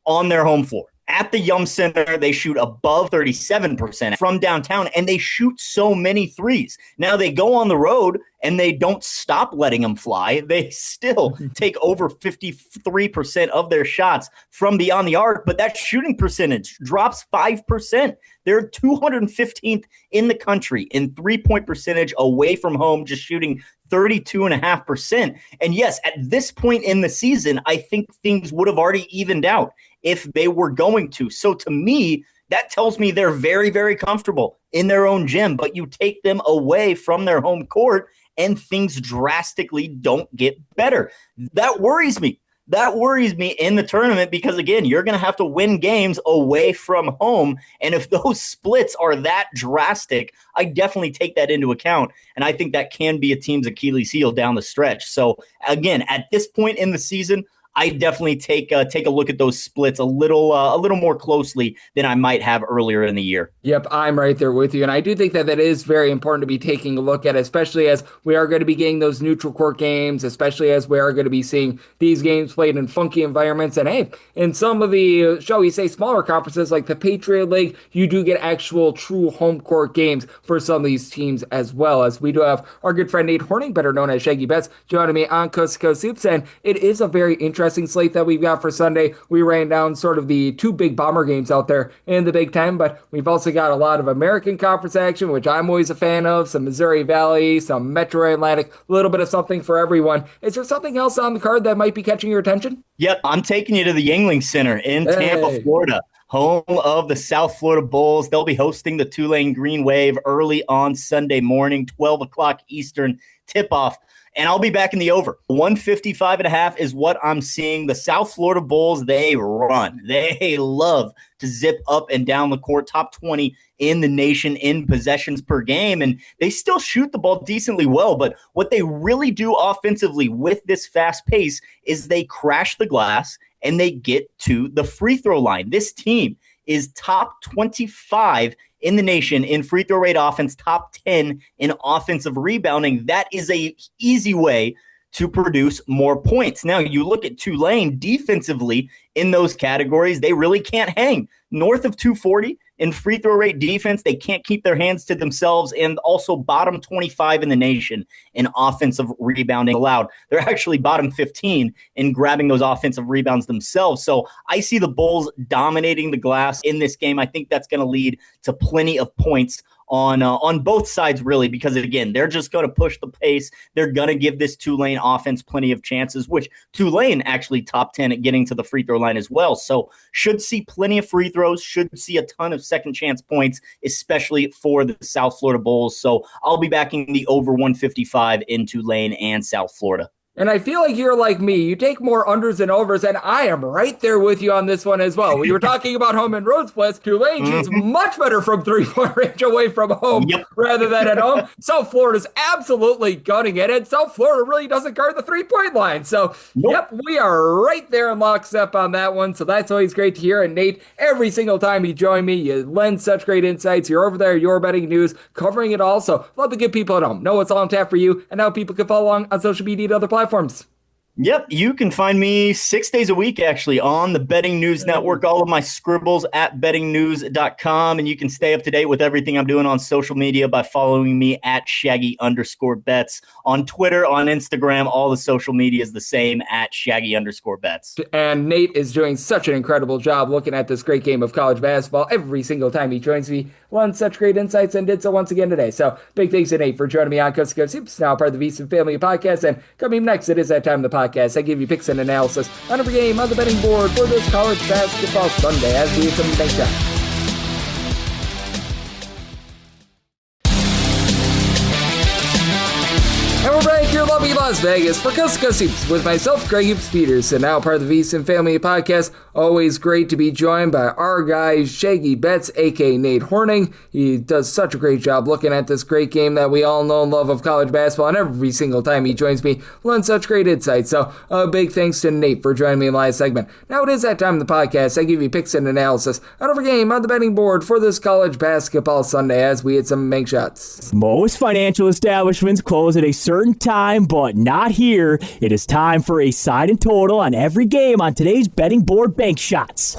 on their home floor. At the Yum Center, they shoot above 37% from downtown, and they shoot so many threes. Now, they go on the road, and they don't stop letting them fly. They still take over 53% of their shots from beyond the arc, but that shooting percentage drops 5%. They're 215th in the country in three-point percentage away from home, just shooting 32.5%. And yes, at this point in the season, I think things would have already evened out if they were going to. So to me, that tells me they're very, very comfortable in their own gym, but you take them away from their home court and things drastically don't get better. That worries me. That worries me in the tournament because, again, you're going to have to win games away from home. And if those splits are that drastic, I definitely take that into account. And I think that can be a team's Achilles heel down the stretch. So, again, at this point in the season, I definitely take a look at those splits a little more closely than I might have earlier in the year. Yep, I'm right there with you. And I do think that is very important to be taking a look at, especially as we are going to be getting those neutral court games, especially as we are going to be seeing these games played in funky environments. And hey, in some of the, shall we say, smaller conferences like the Patriot League, you do get actual true home court games for some of these teams as well. As we do have our good friend Nate Hornung, better known as Shaggy Betts, joining me on Coast to Coast Hoops. And it is a very interesting slate that we've got for Sunday. We ran down sort of the two big bomber games out there in the Big Ten, but we've also got a lot of American Conference action, which I'm always a fan of, some Missouri Valley, some Metro Atlantic, a little bit of something for everyone. Is there something else on the card that might be catching your attention? Yep, I'm taking you to the Yuengling Center in Tampa, Florida, home of the South Florida Bulls. They'll be hosting the Tulane Green Wave early on Sunday morning, 12 o'clock Eastern tip-off. And I'll be back in the over. 155.5 is what I'm seeing. The South Florida Bulls, they run. They love to zip up and down the court, top 20 in the nation in possessions per game. And they still shoot the ball decently well. But what they really do offensively with this fast pace is they crash the glass and they get to the free throw line. This team is top 25 in the nation in free throw rate offense, top 10 in offensive rebounding. That is a easy way to produce more points. Now, you look at Tulane defensively in those categories, they really can't hang. North of 240 in free throw rate defense, they can't keep their hands to themselves, and also bottom 25 in the nation in offensive rebounding allowed. They're actually bottom 15 in grabbing those offensive rebounds themselves. So I see the Bulls dominating the glass in this game. I think that's going to lead to plenty of points on both sides, really, because, again, they're just going to push the pace. They're going to give this Tulane offense plenty of chances, which Tulane actually top 10 at getting to the free throw line as well. So should see plenty of free throws, should see a ton of second chance points, especially for the South Florida Bulls. So I'll be backing the over 155 in Tulane and South Florida. And I feel like you're like me. You take more unders and overs, and I am right there with you on this one as well. We were talking about home and road splits. Tulane shoots much better from three-point range away from home rather than at home. South Florida's absolutely gunning it, and South Florida really doesn't guard the three-point line. So, yep, we are right there in lockstep on that one. So that's always great to hear. And Nate, every single time you join me, you lend such great insights. You're over there, your betting news, covering it all. So love the good people at home. Know what's all on tap for you, and how people can follow along on social media and other platforms. Yep, you can find me 6 days a week, actually, on the Betting News Network. All of my scribbles at bettingnews.com, and you can stay up to date with everything I'm doing on social media by following me at Shaggy_Bets on Twitter, on Instagram. All the social media is the same at Shaggy_Bets. And Nate is doing such an incredible job looking at this great game of college basketball every single time he joins me. Learned such great insights and did so once again today. So big thanks to Nate for joining me on Coast to Coast Hoops, now part of the VSiN family of podcasts. And coming next, it is that time of the podcast. I give you picks and analysis on every game on the betting board for this college basketball Sunday as we have some bank time. And we're back here, love UW Las Vegas for Coast to Coast Hoops with myself, Greg Hoops Peterson, now part of the VSiN Family Podcast. Always great to be joined by our guy, Shaggy Betts, aka Nate Hornung. He does such a great job looking at this great game that we all know and love of college basketball, and every single time he joins me, lends such great insights. So a big thanks to Nate for joining me in the last segment. Now it is that time of the podcast. I give you picks and analysis on every game on the betting board for this college basketball Sunday as we hit some bank shots. Most financial establishments close at a certain time, but not here. It is time for a side and total on every game on today's betting board bank shots.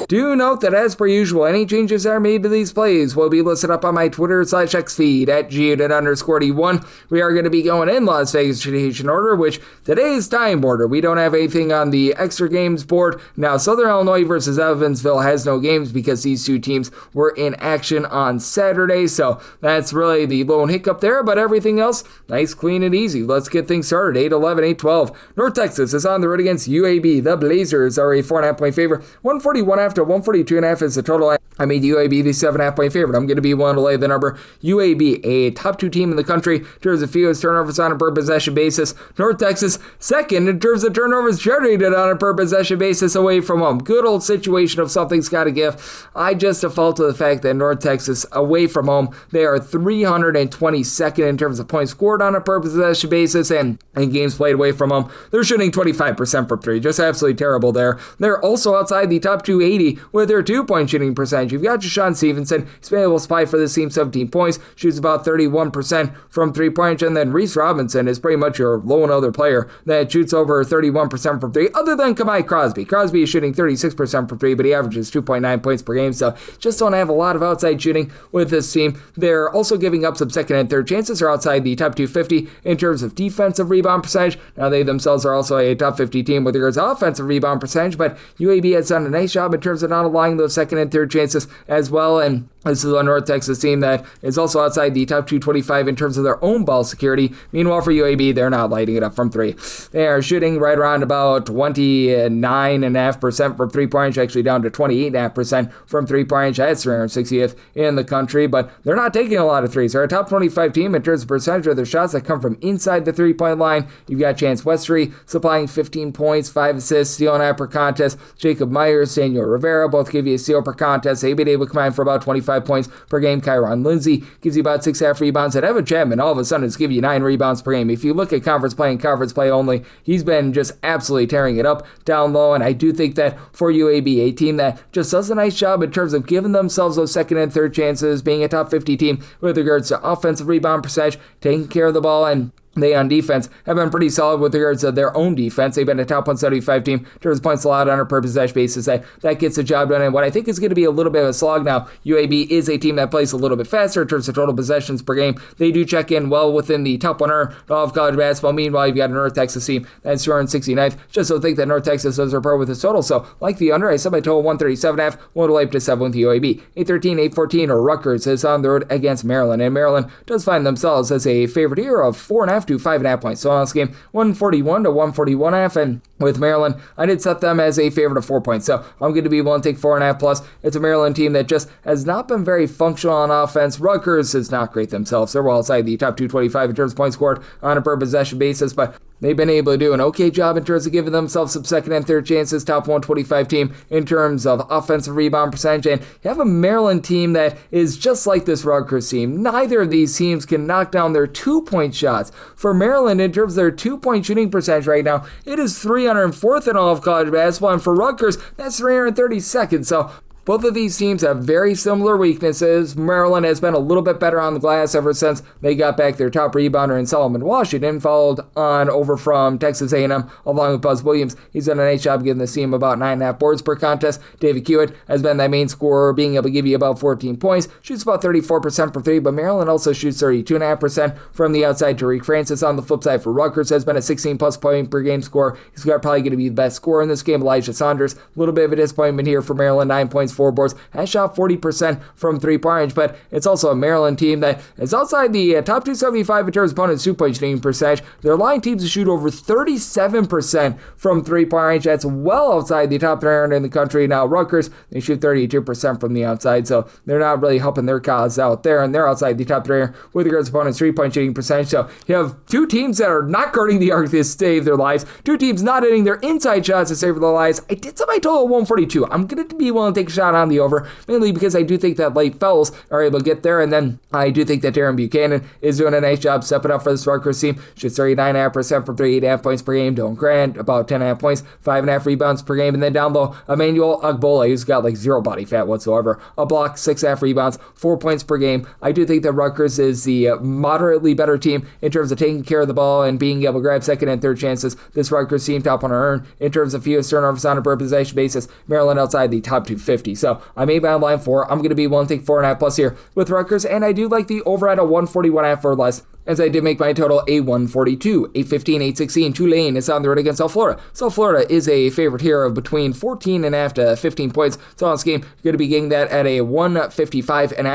Do note that as per usual, any changes that are made to these plays will be listed up on my Twitter/X feed at @G_D1. We are going to be going in Las Vegas tradition order, which today's time order. We don't have anything on the extra games board. Now, Southern Illinois versus Evansville has no games because these two teams were in action on Saturday, so that's really the lone hiccup there, but everything else, nice, clean, and easy. Let's get things started. 8-11, 8-12. North Texas is on the road against UAB. The Blazers are a 4.5-point favorite. 141 after 142.5 is the total. I made UAB the 7.5-point favorite. I'm going to be willing to lay the number. UAB, a top 2 team in the country in terms of fewest turnovers on a per possession basis. North Texas, second in terms of turnovers generated on a per possession basis away from home. Good old situation of something's got to give. I just default to the fact that North Texas, away from home, they are 322nd in terms of points scored on a per possession basis, and in games played away from home, they're shooting 25% from 3. Just absolutely terrible there. They're also outside the top 280 with their 2-point shooting percentage. You've got Jashawn Stevenson. He's been able to spy for this team 17 points, shoots about 31% from 3-point, and then Reese Robinson is pretty much your lone other player that shoots over 31% from 3, other than Kamai Crosby. Crosby is shooting 36% from 3, but he averages 2.9 points per game, so just don't have a lot of outside shooting with this team. They're also giving up some second and third chances. Are outside the top 250 in terms of defensive rebound percentage. Now they themselves are also a top 50 team with regards to offensive rebound percentage, but UAB has done a nice job in terms of not allowing those second and third chances as well, and this is a North Texas team that is also outside the top 225 in terms of their own ball security. Meanwhile, for UAB, they're not lighting it up from 3. They are shooting right around about 29.5% from 3-point, actually down to 28.5% from 3-point. That's 360th in the country, but they're not taking a lot of threes. They're a top 25 team in terms of percentage of their shots that come from inside the 3-point line. You've got Chance Westry supplying 15 points, 5 assists, steal and half per contest. Jacob Myers, Daniel Rivera both give you a steal per contest. They've been able to combine for about 25 points per game. Kyron Lindsey gives you about 6.5 rebounds, and Evan Chapman all of a sudden is giving you 9 rebounds per game. If you look at conference play and conference play only, he's been just absolutely tearing it up down low, and I do think that for UAB, a team that just does a nice job in terms of giving themselves those second and third chances, being a top 50 team with regards to offensive rebound percentage, taking care of the ball, and they on defense have been pretty solid with regards to their own defense. They've been a top 175 team in terms of points allowed on a per possession basis. That gets the job done. And what I think is going to be a little bit of a slog now, UAB is a team that plays a little bit faster in terms of total possessions per game. They do check in well within the top 100 of college basketball. Meanwhile, you've got a North Texas team that's 269th. Just don't think that North Texas does report with this total. So, like the under, I set my total 137.5. One to lay up to 7 with the UAB. 8-13, 8-14, or Rutgers is on the road against Maryland. And Maryland does find themselves as a favorite here of 4.5 to 5.5 points. So on this game, 141 to 141.5, and with Maryland, I did set them as a favorite of 4 points. So I'm going to be willing to take 4.5 plus. It's a Maryland team that just has not been very functional on offense. Rutgers is not great themselves. They're well outside the top 225 in terms of points scored on a per possession basis, but they've been able to do an okay job in terms of giving themselves some second and third chances. Top 125 team in terms of offensive rebound percentage. And you have a Maryland team that is just like this Rutgers team. Neither of these teams can knock down their 2-point shots. For Maryland, in terms of their 2-point shooting percentage right now, it is 304th in all of college basketball. And for Rutgers, that's 332nd. So both of these teams have very similar weaknesses. Maryland has been a little bit better on the glass ever since they got back their top rebounder in Solomon Washington, followed on over from Texas A&M along with Buzz Williams. He's done a nice job giving this team about 9.5 boards per contest. David Hewitt has been that main scorer, being able to give you about 14 points. Shoots about 34% from 3, but Maryland also shoots 32.5% from the outside. Tariq Francis on the flip side for Rutgers has been a 16-plus point per game scorer. He's probably going to be the best scorer in this game. Elijah Saunders, a little bit of a disappointment here for Maryland, 9 points points, 4 boards, has shot 40% from three-point range, but it's also a Maryland team that is outside the top 275 in terms of opponents' two-point shooting percentage. They're allowing teams to shoot over 37% from three-point range. That's well outside the top 300 in the country. Now, Rutgers, they shoot 32% from the outside, so they're not really helping their cause out there, and they're outside the top 300 with regards to opponents' three-point shooting percentage. So you have two teams that are not guarding the arc to save their lives, two teams not hitting their inside shots to save their lives. I did set my total at 142. I'm going to be willing to take a shot on the over, mainly because I do think that late fellas are able to get there, and then I do think that Darren Buchanan is doing a nice job stepping up for this Rutgers team. Shoots 39.5% from 3, 8.5 points per game. Dylan Grant, about 10.5 points, 5.5 rebounds per game. And then down low, Emmanuel Agbola, who's got like zero body fat whatsoever. A block, 6.5 rebounds, 4 points per game. I do think that Rutgers is the moderately better team in terms of taking care of the ball and being able to grab second and third chances. This Rutgers team top 100 in terms of fewest turnovers on a per possession basis. Maryland outside the top 250. So I made my line 4. I'm going to be willing to take 4.5 plus here with Rutgers, and I do like the over at a 141.5 or less, as I did make my total a 142. 8-15, 8-16, Tulane is on the road against South Florida. South Florida is a favorite here of between 14.5 to 15 points. So on this game, you're going to be getting that at a 155.5, and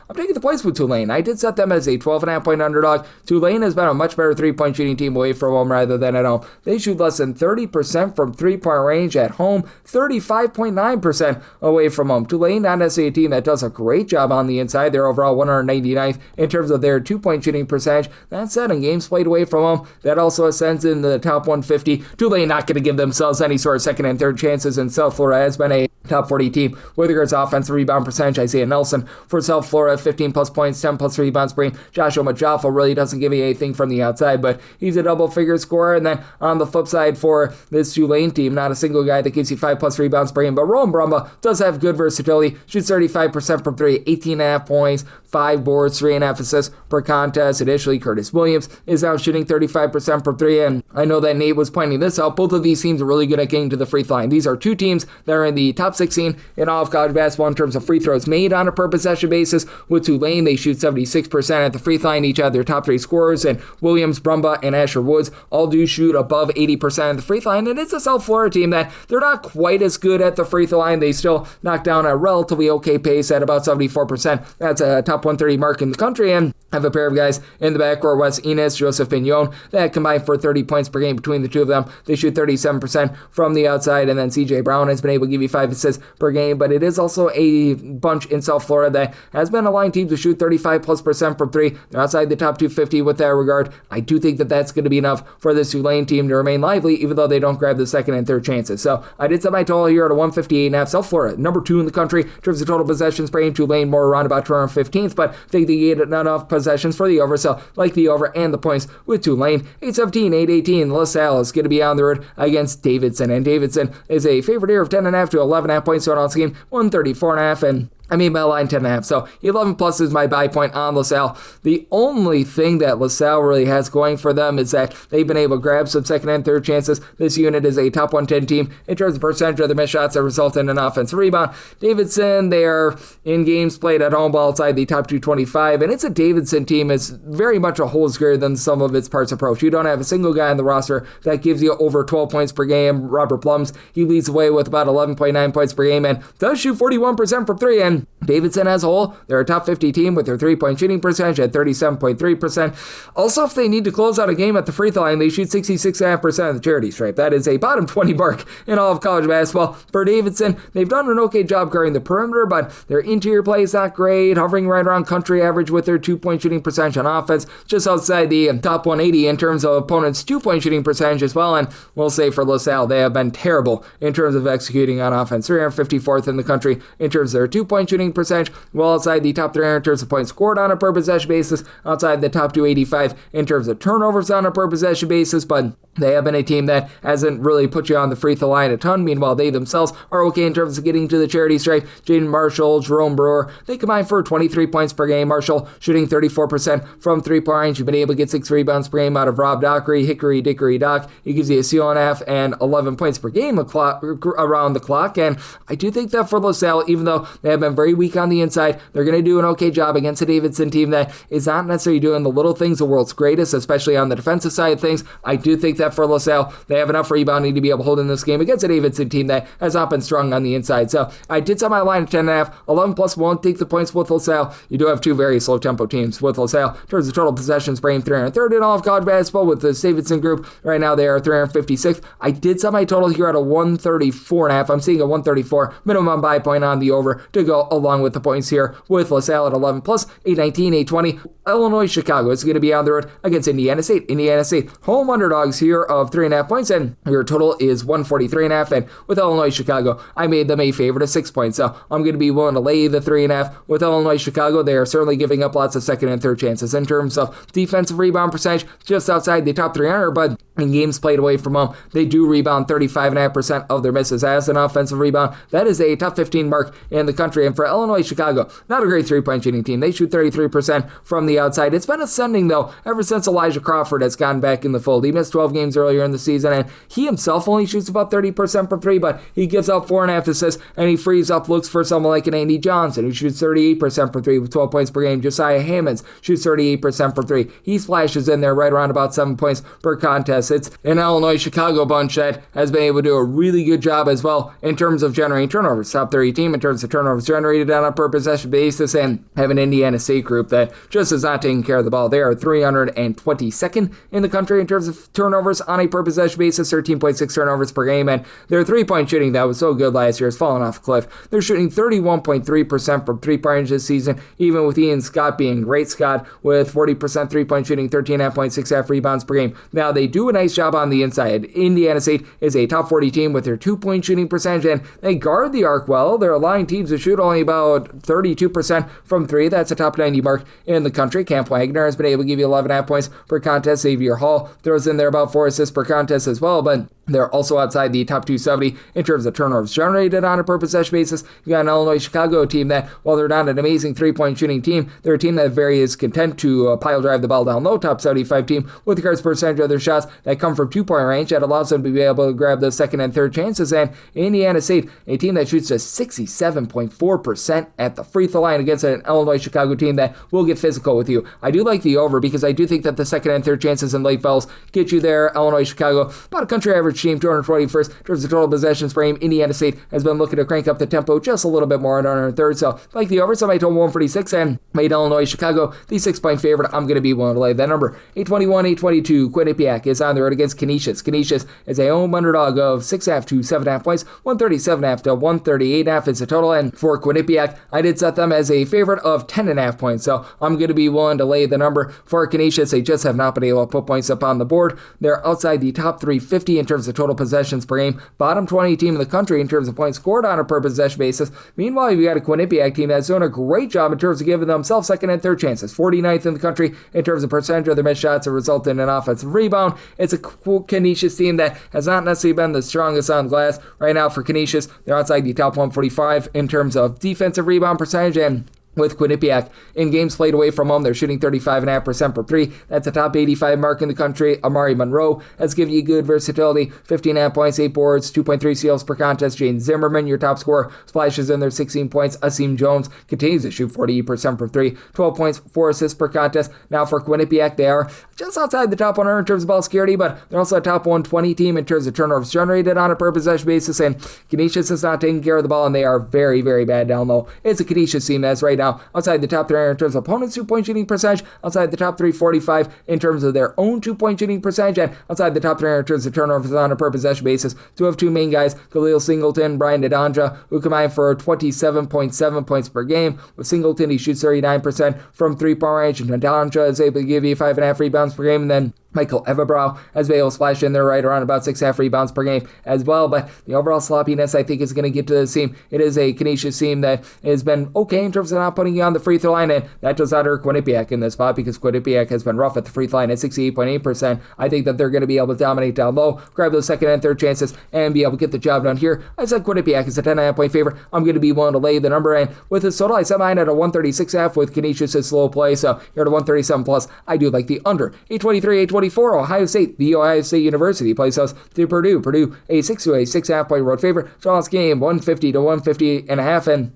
I'm taking the points with Tulane. I did set them as a 12.5 point underdog. Tulane has been a much better three-point shooting team away from home rather than at home. They shoot less than 30% from three-point range at home, 35.9% away from home. Tulane, not necessarily a team that does a great job on the inside. They're overall 199th in terms of their two-point shooting percentage. That said, in games played away from home, that also ascends in the top 150. Tulane not going to give themselves any sort of second and third chances, and South Florida has been a top 40 team with regards to offensive rebound percentage. Isaiah Nelson for South Florida, 15 plus points, 10 plus rebounds per game. Joshua Majaffa really doesn't give you anything from the outside, but he's a double-figure scorer. And then on the flip side for this Tulane team, not a single guy that gives you 5 plus rebounds per game, but Rowan Brumba does have good versatility. Shoots 35% from 3, 18.5 points, 5 boards, 3.5 assists per contest. Additionally, Curtis Williams is now shooting 35% from 3, and I know that Nate was pointing this out. Both of these teams are really good at getting to the free throw line. These are two teams that are in the top 16 in all of college basketball in terms of free throws made on a per possession basis. With Tulane, they shoot 76% at the free throw line. Each have their top 3 scorers, and Williams, Brumba, and Asher Woods all do shoot above 80% at the free throw line, and it's a South Florida team that they're not quite as good at the free throw line. They still knock down a relatively okay pace at about 74%. That's a top 130 mark in the country, and have a pair of guys in the backcourt, Wes Enos, Joseph Pignon, that combine for 30 points per game between the two of them. They shoot 37% from the outside, and then CJ Brown has been able to give you 5 assists per game, but it is also a bunch in South Florida that has been allowing teams to shoot 35+% from 3. They're outside the top 250 with that regard. I do think that that's going to be enough for this Tulane team to remain lively, even though they don't grab the second and third chances. So I did set my total here at a 158.5. South Florida, number 2 in the country in terms of total possessions per game. Tulane more around about 215th, but I think they get enough possessions for the over, so like the over and the points with Tulane. 8-17, 8-18, LaSalle is going to be on the road against Davidson, and Davidson is a favorite here of 10.5 to 11.5 points on this game, 134.5, and I made my line 10.5, so 11 plus is my buy point on LaSalle. The only thing that LaSalle really has going for them is that they've been able to grab some second and third chances. This unit is a top 110 team in terms of percentage of their missed shots that result in an offensive rebound. Davidson, they are in games played at home ball outside the top 225, and it's a Davidson team. It's very much a whole greater than some of its parts approach. You don't have a single guy on the roster that gives you over 12 points per game. Robert Plums, he leads the way with about 11.9 points per game and does shoot 41% from 3, and Davidson as a whole, they're a top 50 team with their three-point shooting percentage at 37.3%. Also, if they need to close out a game at the free throw line, they shoot 66.5% of the charity stripe. That is a bottom 20 mark in all of college basketball. For Davidson, they've done an okay job guarding the perimeter, but their interior play is not great, hovering right around country average with their two-point shooting percentage on offense, just outside the top 180 in terms of opponents' two-point shooting percentage as well. And we'll say for LaSalle, they have been terrible in terms of executing on offense. 354th in the country in terms of their two-point shooting percentage, well outside the top 300 in terms of points scored on a per possession basis, outside the top 285 in terms of turnovers on a per possession basis, but they have been a team that hasn't really put you on the free throw line a ton. Meanwhile, they themselves are okay in terms of getting to the charity stripe. Jaden Marshall, Jerome Brewer, they combine for 23 points per game. Marshall shooting 34% from three-point range. You've been able to get 6 rebounds per game out of Rob Dockery, Hickory Dickory Doc. He gives you a steal and a half and 11 points per game around the clock. And I do think that for LaSalle, even though they have been very weak on the inside. They're going to do an okay job against a Davidson team that is not necessarily doing the little things the world's greatest, especially on the defensive side of things. I do think that for LaSalle, they have enough rebounding to be able to hold in this game against a Davidson team that has not been strong on the inside. So I did set my line at 10.5. 11 plus won't take the points with LaSalle. You do have two very slow tempo teams with LaSalle. In terms of total possessions, Brain 303rd in all of college basketball with the Davidson group. Right now they are 356th. I did set my total here at a 134.5. I'm seeing a 134 minimum buy point on the over to go along with the points here with LaSalle at 11 plus 819, 820. Illinois, Chicago is going to be on the road against Indiana State. Indiana State home underdogs here of 3.5 points, and your total is 143.5. And with Illinois, Chicago, I made them a favorite of 6 points. So I'm going to be willing to lay the 3.5 with Illinois, Chicago. They are certainly giving up lots of second and third chances in terms of defensive rebound percentage, just outside the top 300, but in games played away from home, they do rebound 35.5% of their misses as an offensive rebound. That is a top 15 mark in the country. And for Illinois, Chicago, not a great three-point shooting team. They shoot 33% from the outside. It's been ascending, though, ever since Elijah Crawford has gotten back in the fold. He missed 12 games earlier in the season, and he himself only shoots about 30% from three, but he gives out 4.5 assists, and he frees up looks for someone like an Andy Johnson, who shoots 38% from three with 12 points per game. Josiah Hammonds shoots 38% from three. He splashes in there right around about 7 points per contest. It's an Illinois-Chicago bunch that has been able to do a really good job as well in terms of generating turnovers. Top 30 team in terms of turnovers generated on a per possession basis, and have an Indiana State group that just is not taking care of the ball. They are 322nd in the country in terms of turnovers on a per possession basis, 13.6 turnovers per game, and their three-point shooting that was so good last year has fallen off a cliff. They're shooting 31.3% from three-point range this season, even with Ian Scott being great. Scott with 40% three-point shooting, 13.6 rebounds per game. Now, they do a nice job on the inside. Indiana State is a top 40 team with their two-point shooting percentage, and they guard the arc well. They're allowing teams to shoot only about 32% from three. That's a top 90 mark in the country. Camp Wagner has been able to give you 11.5 points per contest. Xavier Hall throws in there about 4 assists per contest as well, but they're also outside the top 270 in terms of turnovers generated on a per possession basis. You got an Illinois-Chicago team that, while they're not an amazing three-point shooting team, they're a team that very is content to pile drive the ball down low. Top 75 team with regards to percentage of their shots that come from two-point range that allows them to be able to grab those second and third chances. And Indiana State, a team that shoots just 67.4% at the free throw line against an Illinois-Chicago team that will get physical with you. I do like the over because I do think that the second and third chances in late fouls get you there. Illinois-Chicago, about a country average team, 221st in terms of total possessions per game. Indiana State has been looking to crank up the tempo just a little bit more on our third, so like the over, so I told 146 and made Illinois-Chicago the 6-point favorite. I'm going to be willing to lay that number. 821, 822, Quinnipiac is on the road against Canisius. Canisius is a home underdog of 6.5 to 7.5 points, 137.5 to 138.5 is the total, and for Quinnipiac, I did set them as a favorite of 10.5 points, so I'm going to be willing to lay the number for Canisius. They just have not been able to put points up on the board. They're outside the top 350 in terms of total possessions per game, bottom 20 team in the country in terms of points scored on a per possession basis. Meanwhile, you've got a Quinnipiac team that's doing a great job in terms of giving themselves second and third chances. 49th in the country in terms of percentage of their missed shots that result in an offensive rebound. It's a Canisius team that has not necessarily been the strongest on glass. Right now for Canisius, they're outside the top 145 in terms of defensive rebound percentage, and with Quinnipiac, in games played away from home, they're shooting 35.5% per three. That's a top 85 mark in the country. Amari Monroe has given you good versatility. 15.5 points, 8 boards, 2.3 steals per contest. Jane Zimmerman, your top scorer, splashes in there 16 points. Asim Jones continues to shoot 48% per three. 12 points, 4 assists per contest. Now for Quinnipiac, they are just outside the top 100 in terms of ball security, but they're also a top 120 team in terms of turnovers generated on a per possession basis, and Canisius is not taking care of the ball, and they are very, very bad down low. It's a Canisius team that's right now outside the top 300 in terms of opponents' two-point shooting percentage, outside the top 345 in terms of their own two-point shooting percentage, and outside the top 300 in terms of turnovers on a per possession basis. Do have two main guys, Khalil Singleton, Brian Nadanja, who combine for 27.7 points per game. With Singleton, he shoots 39% from three-point range, and Nadanja is able to give you 5.5 rebounds per game, and then Michael Everbrow has been able to splash in there right around about 6.5 rebounds per game as well, but the overall sloppiness I think is going to get to the team. It is a Canisius team that has been okay in terms of not putting you on the free throw line, and that does not hurt Quinnipiac in this spot because Quinnipiac has been rough at the free throw line at 68.8%. I think that they're going to be able to dominate down low, grab those second and third chances, and be able to get the job done here. I said Quinnipiac is a 10.5 point favorite. I'm going to be willing to lay the number, and with this total, I set mine at a 136.5 with Canisius' slow play, so you're at a 137 plus. I do like the under. 823, 824, Ohio State. The Ohio State University plays us to Purdue. Purdue, a 6 to a 6.5 point road favorite. Charleston game, 150 to 150.5, and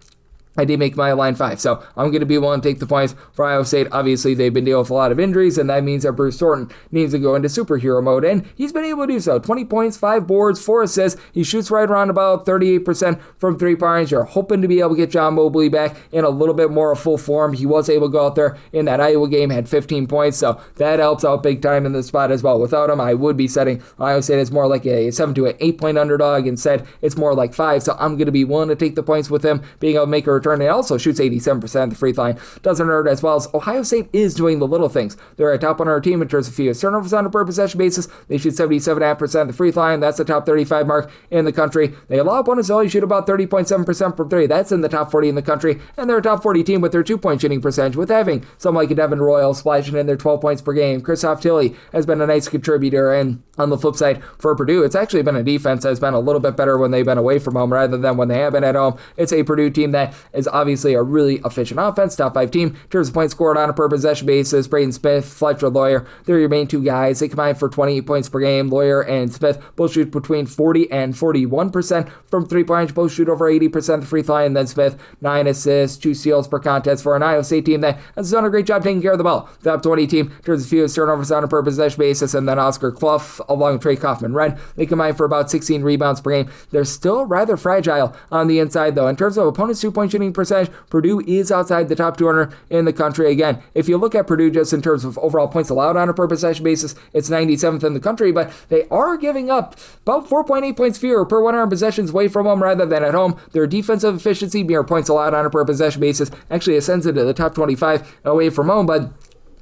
I did make my line 5, so I'm going to be willing to take the points for Iowa State. Obviously, they've been dealing with a lot of injuries, and that means that Bruce Thornton needs to go into superhero mode, and he's been able to do so. 20 points, 5 boards, 4 assists. He shoots right around about 38% from three-pointers. You're hoping to be able to get John Mobley back in a little bit more of full form. He was able to go out there in that Iowa game, had 15 points, so that helps out big time in this spot as well. Without him, I would be setting Iowa State as more like a 7 to an 8-point underdog. Instead, it's more like 5, so I'm going to be willing to take the points with him being able to make a return. And also shoots 87% at the free throw line. Doesn't hurt, as well as Ohio State is doing the little things. They're a top 100 team in terms of fewest turnovers on a per possession basis. They shoot 77.5% at the free throw line. That's the top 35 mark in the country. They allow opponents to only shoot about 30.7% from 3. That's in the top 40 in the country. And they're a top 40 team with their 2-point shooting percentage, with having someone like a Devin Royal splashing in their 12 points per game. Christoph Tilley has been a nice contributor. And on the flip side, for Purdue, it's actually been a defense that's been a little bit better when they've been away from home rather than when they have been at home. It's a Purdue team that is obviously a really efficient offense, top 5 team in terms of points scored on a per possession basis. Braden Smith, Fletcher Lawyer, they're your main 2 guys. They combine for 28 points per game. Lawyer and Smith both shoot between 40 and 41% from 3-point. Both shoot over 80% of the free throw line. And then Smith, 9 assists, 2 steals per contest for an Iowa State team that has done a great job taking care of the ball. Top 20 team in terms of fewest turnovers on a per possession basis. And then Oscar Clough along with Trey Kaufman-Renn, they combine for about 16 rebounds per game. They're still rather fragile on the inside, though. In terms of opponents' 2-point shooting percentage, Purdue is outside the top 200 in the country. Again, if you look at Purdue just in terms of overall points allowed on a per possession basis, it's 97th in the country, but they are giving up about 4.8 points fewer per 100 possessions away from home rather than at home. Their defensive efficiency, mere points allowed on a per possession basis, actually ascends into the top 25 away from home, but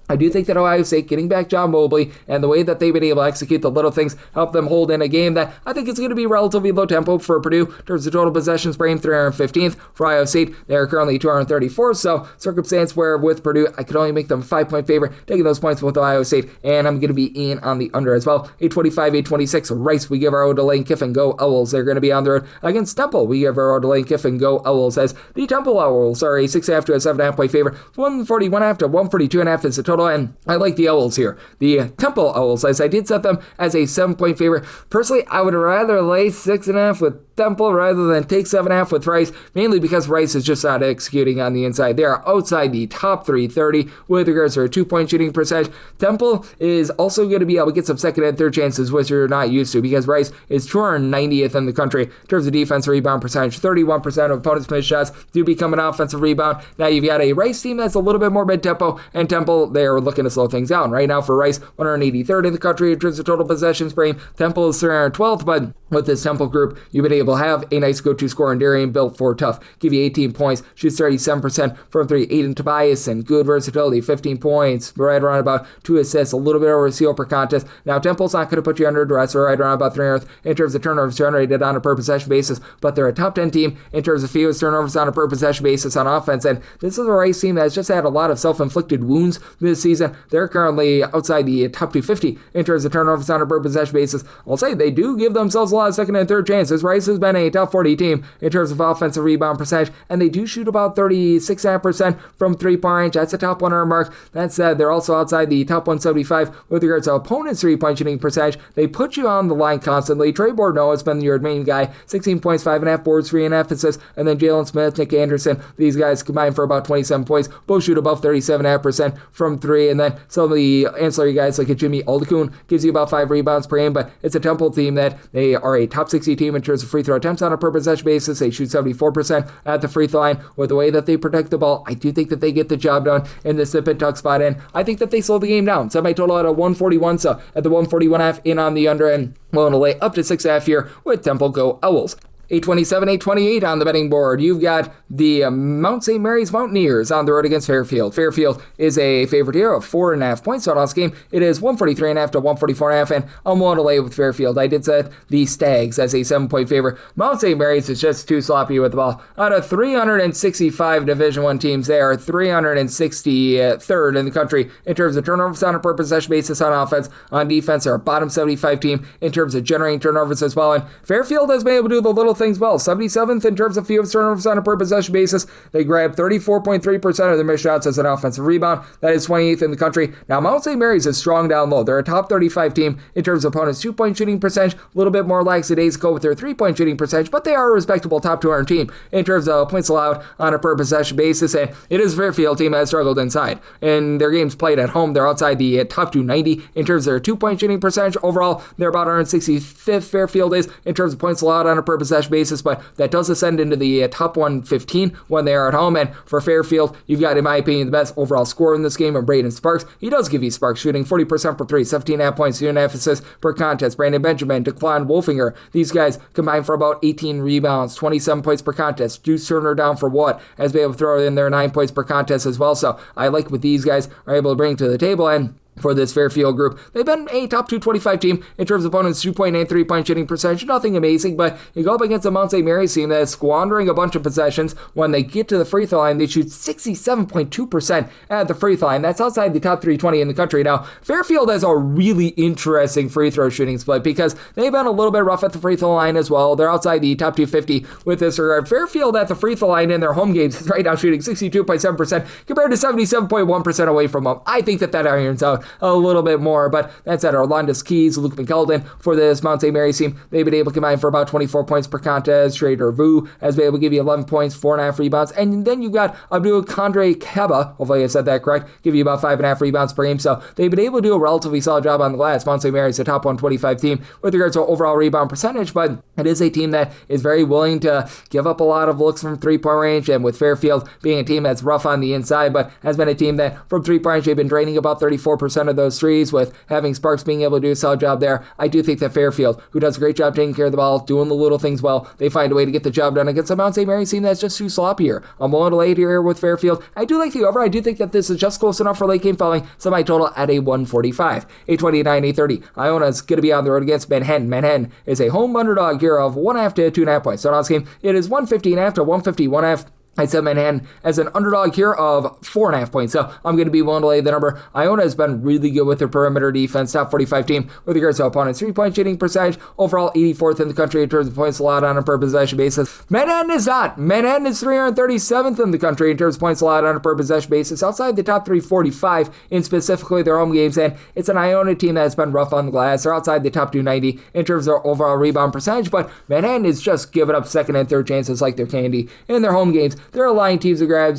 I do think that Ohio State getting back John Mobley and the way that they've been able to execute the little things help them hold in a game that I think is going to be relatively low tempo for Purdue in terms of total possessions per game, 315th. For Ohio State, they're currently 234th, so circumstance where with Purdue, I could only make them a 5-point favorite, taking those points with Ohio State, and I'm going to be in on the under as well. 825, 826, Rice, we give our O to Lane Kiffin, go Owls. They're going to be on the road against Temple. We give our O to Lane Kiffin, go Owls, as the Temple Owls are a 6.5 to a 7.5 point favorite. 141.5 to 142.5 is the total, and I like the Owls here. The Temple Owls, as I did set them as a 7-point favorite. Personally, I would rather lay 6.5 with Temple rather than take 7.5 with Rice, mainly because Rice is just not executing on the inside. They are outside the top 330 with regards to their 2-point shooting percentage. Temple is also going to be able to get some second and third chances, which you're not used to, because Rice is 290th in the country in terms of defense rebound percentage. 31% of opponents' missed shots do become an offensive rebound. Now you've got a Rice team that's a little bit more mid-tempo, and Temple, they're looking to slow things down. Right now for Rice, 183rd in the country in terms of total possessions per game. Temple is 312th, but with this Temple group, you've been able to have a nice go-to scorer in Darian built for tough. Give you 18 points, shoots 37% from 3. Aiden Tobias and good versatility, 15 points, right around about 2 assists, a little bit over a steal per contest. Now Temple's not going to put you under duress, or right around about 300th in terms of turnovers generated on a per possession basis, but they're a top 10 team in terms of fewest turnovers on a per possession basis on offense, and this is a Rice team that's just had a lot of self-inflicted wounds this season. They're currently outside the top 250 in terms of turnovers on a per possession basis. I'll say they do give themselves a lot of second and third chances. Rice has been a top 40 team in terms of offensive rebound percentage, and they do shoot about 36.5% from 3-point range. That's a top 100 mark. That said, they're also outside the top 175 with regards to opponents' 3-point shooting percentage. They put you on the line constantly. Trey Bordeaux has been your main guy, 16 points, 5.5 boards, 3.5 assists, and then Jalen Smith, Nick Anderson, these guys combined for about 27 points. Both shoot above 37.5% from 3, and then some of the ancillary guys like a Jimmy Aldecoon gives you about 5 rebounds per game, but it's a Temple team that they are a top 60 team in terms of free throw attempts on a per possession basis. They shoot 74% at the free throw line. With the way that they protect the ball, I do think that they get the job done in the sip and tuck spot, and I think that they slow the game down. Semi-total at a 141, so at the 141.5 in on the under, and willing to lay up to 6.5 here with Temple, go Owls. 827, 828 on the betting board. You've got the Mount St. Mary's Mountaineers on the road against Fairfield. Fairfield is a favorite here of 4.5 points. So on this game, it is 143.5 to 144.5, and I'm willing to lay with Fairfield. I did set the Stags as a 7-point favorite. Mount St. Mary's is just too sloppy with the ball. Out of 365 Division I teams, they are 363rd in the country in terms of turnovers on a per possession basis on offense. On defense, they're a bottom 75 team in terms of generating turnovers as well. And Fairfield has been able to do the little things well. 77th in terms of fewest turnovers on a per possession basis. They grab 34.3% of their missed shots as an offensive rebound. That is 28th in the country. Now, Mount St. Mary's is strong down low. They're a top 35 team in terms of opponents' 2-point shooting percentage. A little bit more lackadaisical with their 3-point shooting percentage, but they are a respectable top 200 team in terms of points allowed on a per possession basis. And it is a Fairfield team that has struggled inside. In their games played at home, they're outside the top 290 in terms of their 2-point shooting percentage. Overall, they're about 165th. Fairfield is in terms of points allowed on a per possession basis, but that does ascend into the top 115 when they are at home. And for Fairfield, you've got, in my opinion, the best overall scorer in this game, and Braden Sparks. He does give you Sparks, shooting 40% for 3, 17.5 points, 2.5 assists per contest. Brandon Benjamin, Declan Wolfinger, these guys combined for about 18 rebounds, 27 points per contest. Juice Turner down for what? As they able to throw in their 9 points per contest as well. So I like what these guys are able to bring to the table. And for this Fairfield group, they've been a top 225 team in terms of opponents' 2-point and 3-point shooting percentage. Nothing amazing, but you go up against a Mount St. Mary's team that is squandering a bunch of possessions. When they get to the free throw line, they shoot 67.2% at the free throw line. That's outside the top 320 in the country. Now, Fairfield has a really interesting free throw shooting split because they've been a little bit rough at the free throw line as well. They're outside the top 250 with this regard. Fairfield at the free throw line in their home games is right now shooting 62.7% compared to 77.1% away from them. I think that irons out a little bit more, but that's at Orlandis Keys, Luke McKeldin for this Mount St. Mary's team. They've been able to combine for about 24 points per contest. Schrader Vu has been able to give you 11 points, 4.5 rebounds, and then you've got Abdul Khandre Keba, hopefully I said that correct, give you about 5.5 rebounds per game. So they've been able to do a relatively solid job on the glass. Mount St. Mary's a top 125 team with regards to overall rebound percentage, but it is a team that is very willing to give up a lot of looks from 3-point range, and with Fairfield being a team that's rough on the inside, but has been a team that from 3-point range they've been draining about 34% of those threes, with having Sparks being able to do a solid job there. I do think that Fairfield, who does a great job taking care of the ball, doing the little things well, they find a way to get the job done against a Mount St. Mary's team that's just too sloppy here. I'm willing to lay it here with Fairfield. I do like the over. I do think that this is just close enough for late game following, semi-total at a 145. 829, 830. Iona is going to be on the road against Manhattan. Manhattan is a home underdog here of 1.5 to 2.5 points. So in this game, it is 115.5 to 150.5. I said Manhattan as an underdog here of 4.5 points. So I'm going to be willing to lay the number. Iona has been really good with their perimeter defense, top 45 team with regards to opponents' 3-point shooting percentage. Overall, 84th in the country in terms of points allowed on a per possession basis. Manhattan is not. Manhattan is 337th in the country in terms of points allowed on a per possession basis, outside the top 345 in specifically their home games. And it's an Iona team that has been rough on the glass. They're outside the top 290 in terms of their overall rebound percentage, but Manhattan is just giving up second and third chances like they're candy in their home games. They're allowing teams to grab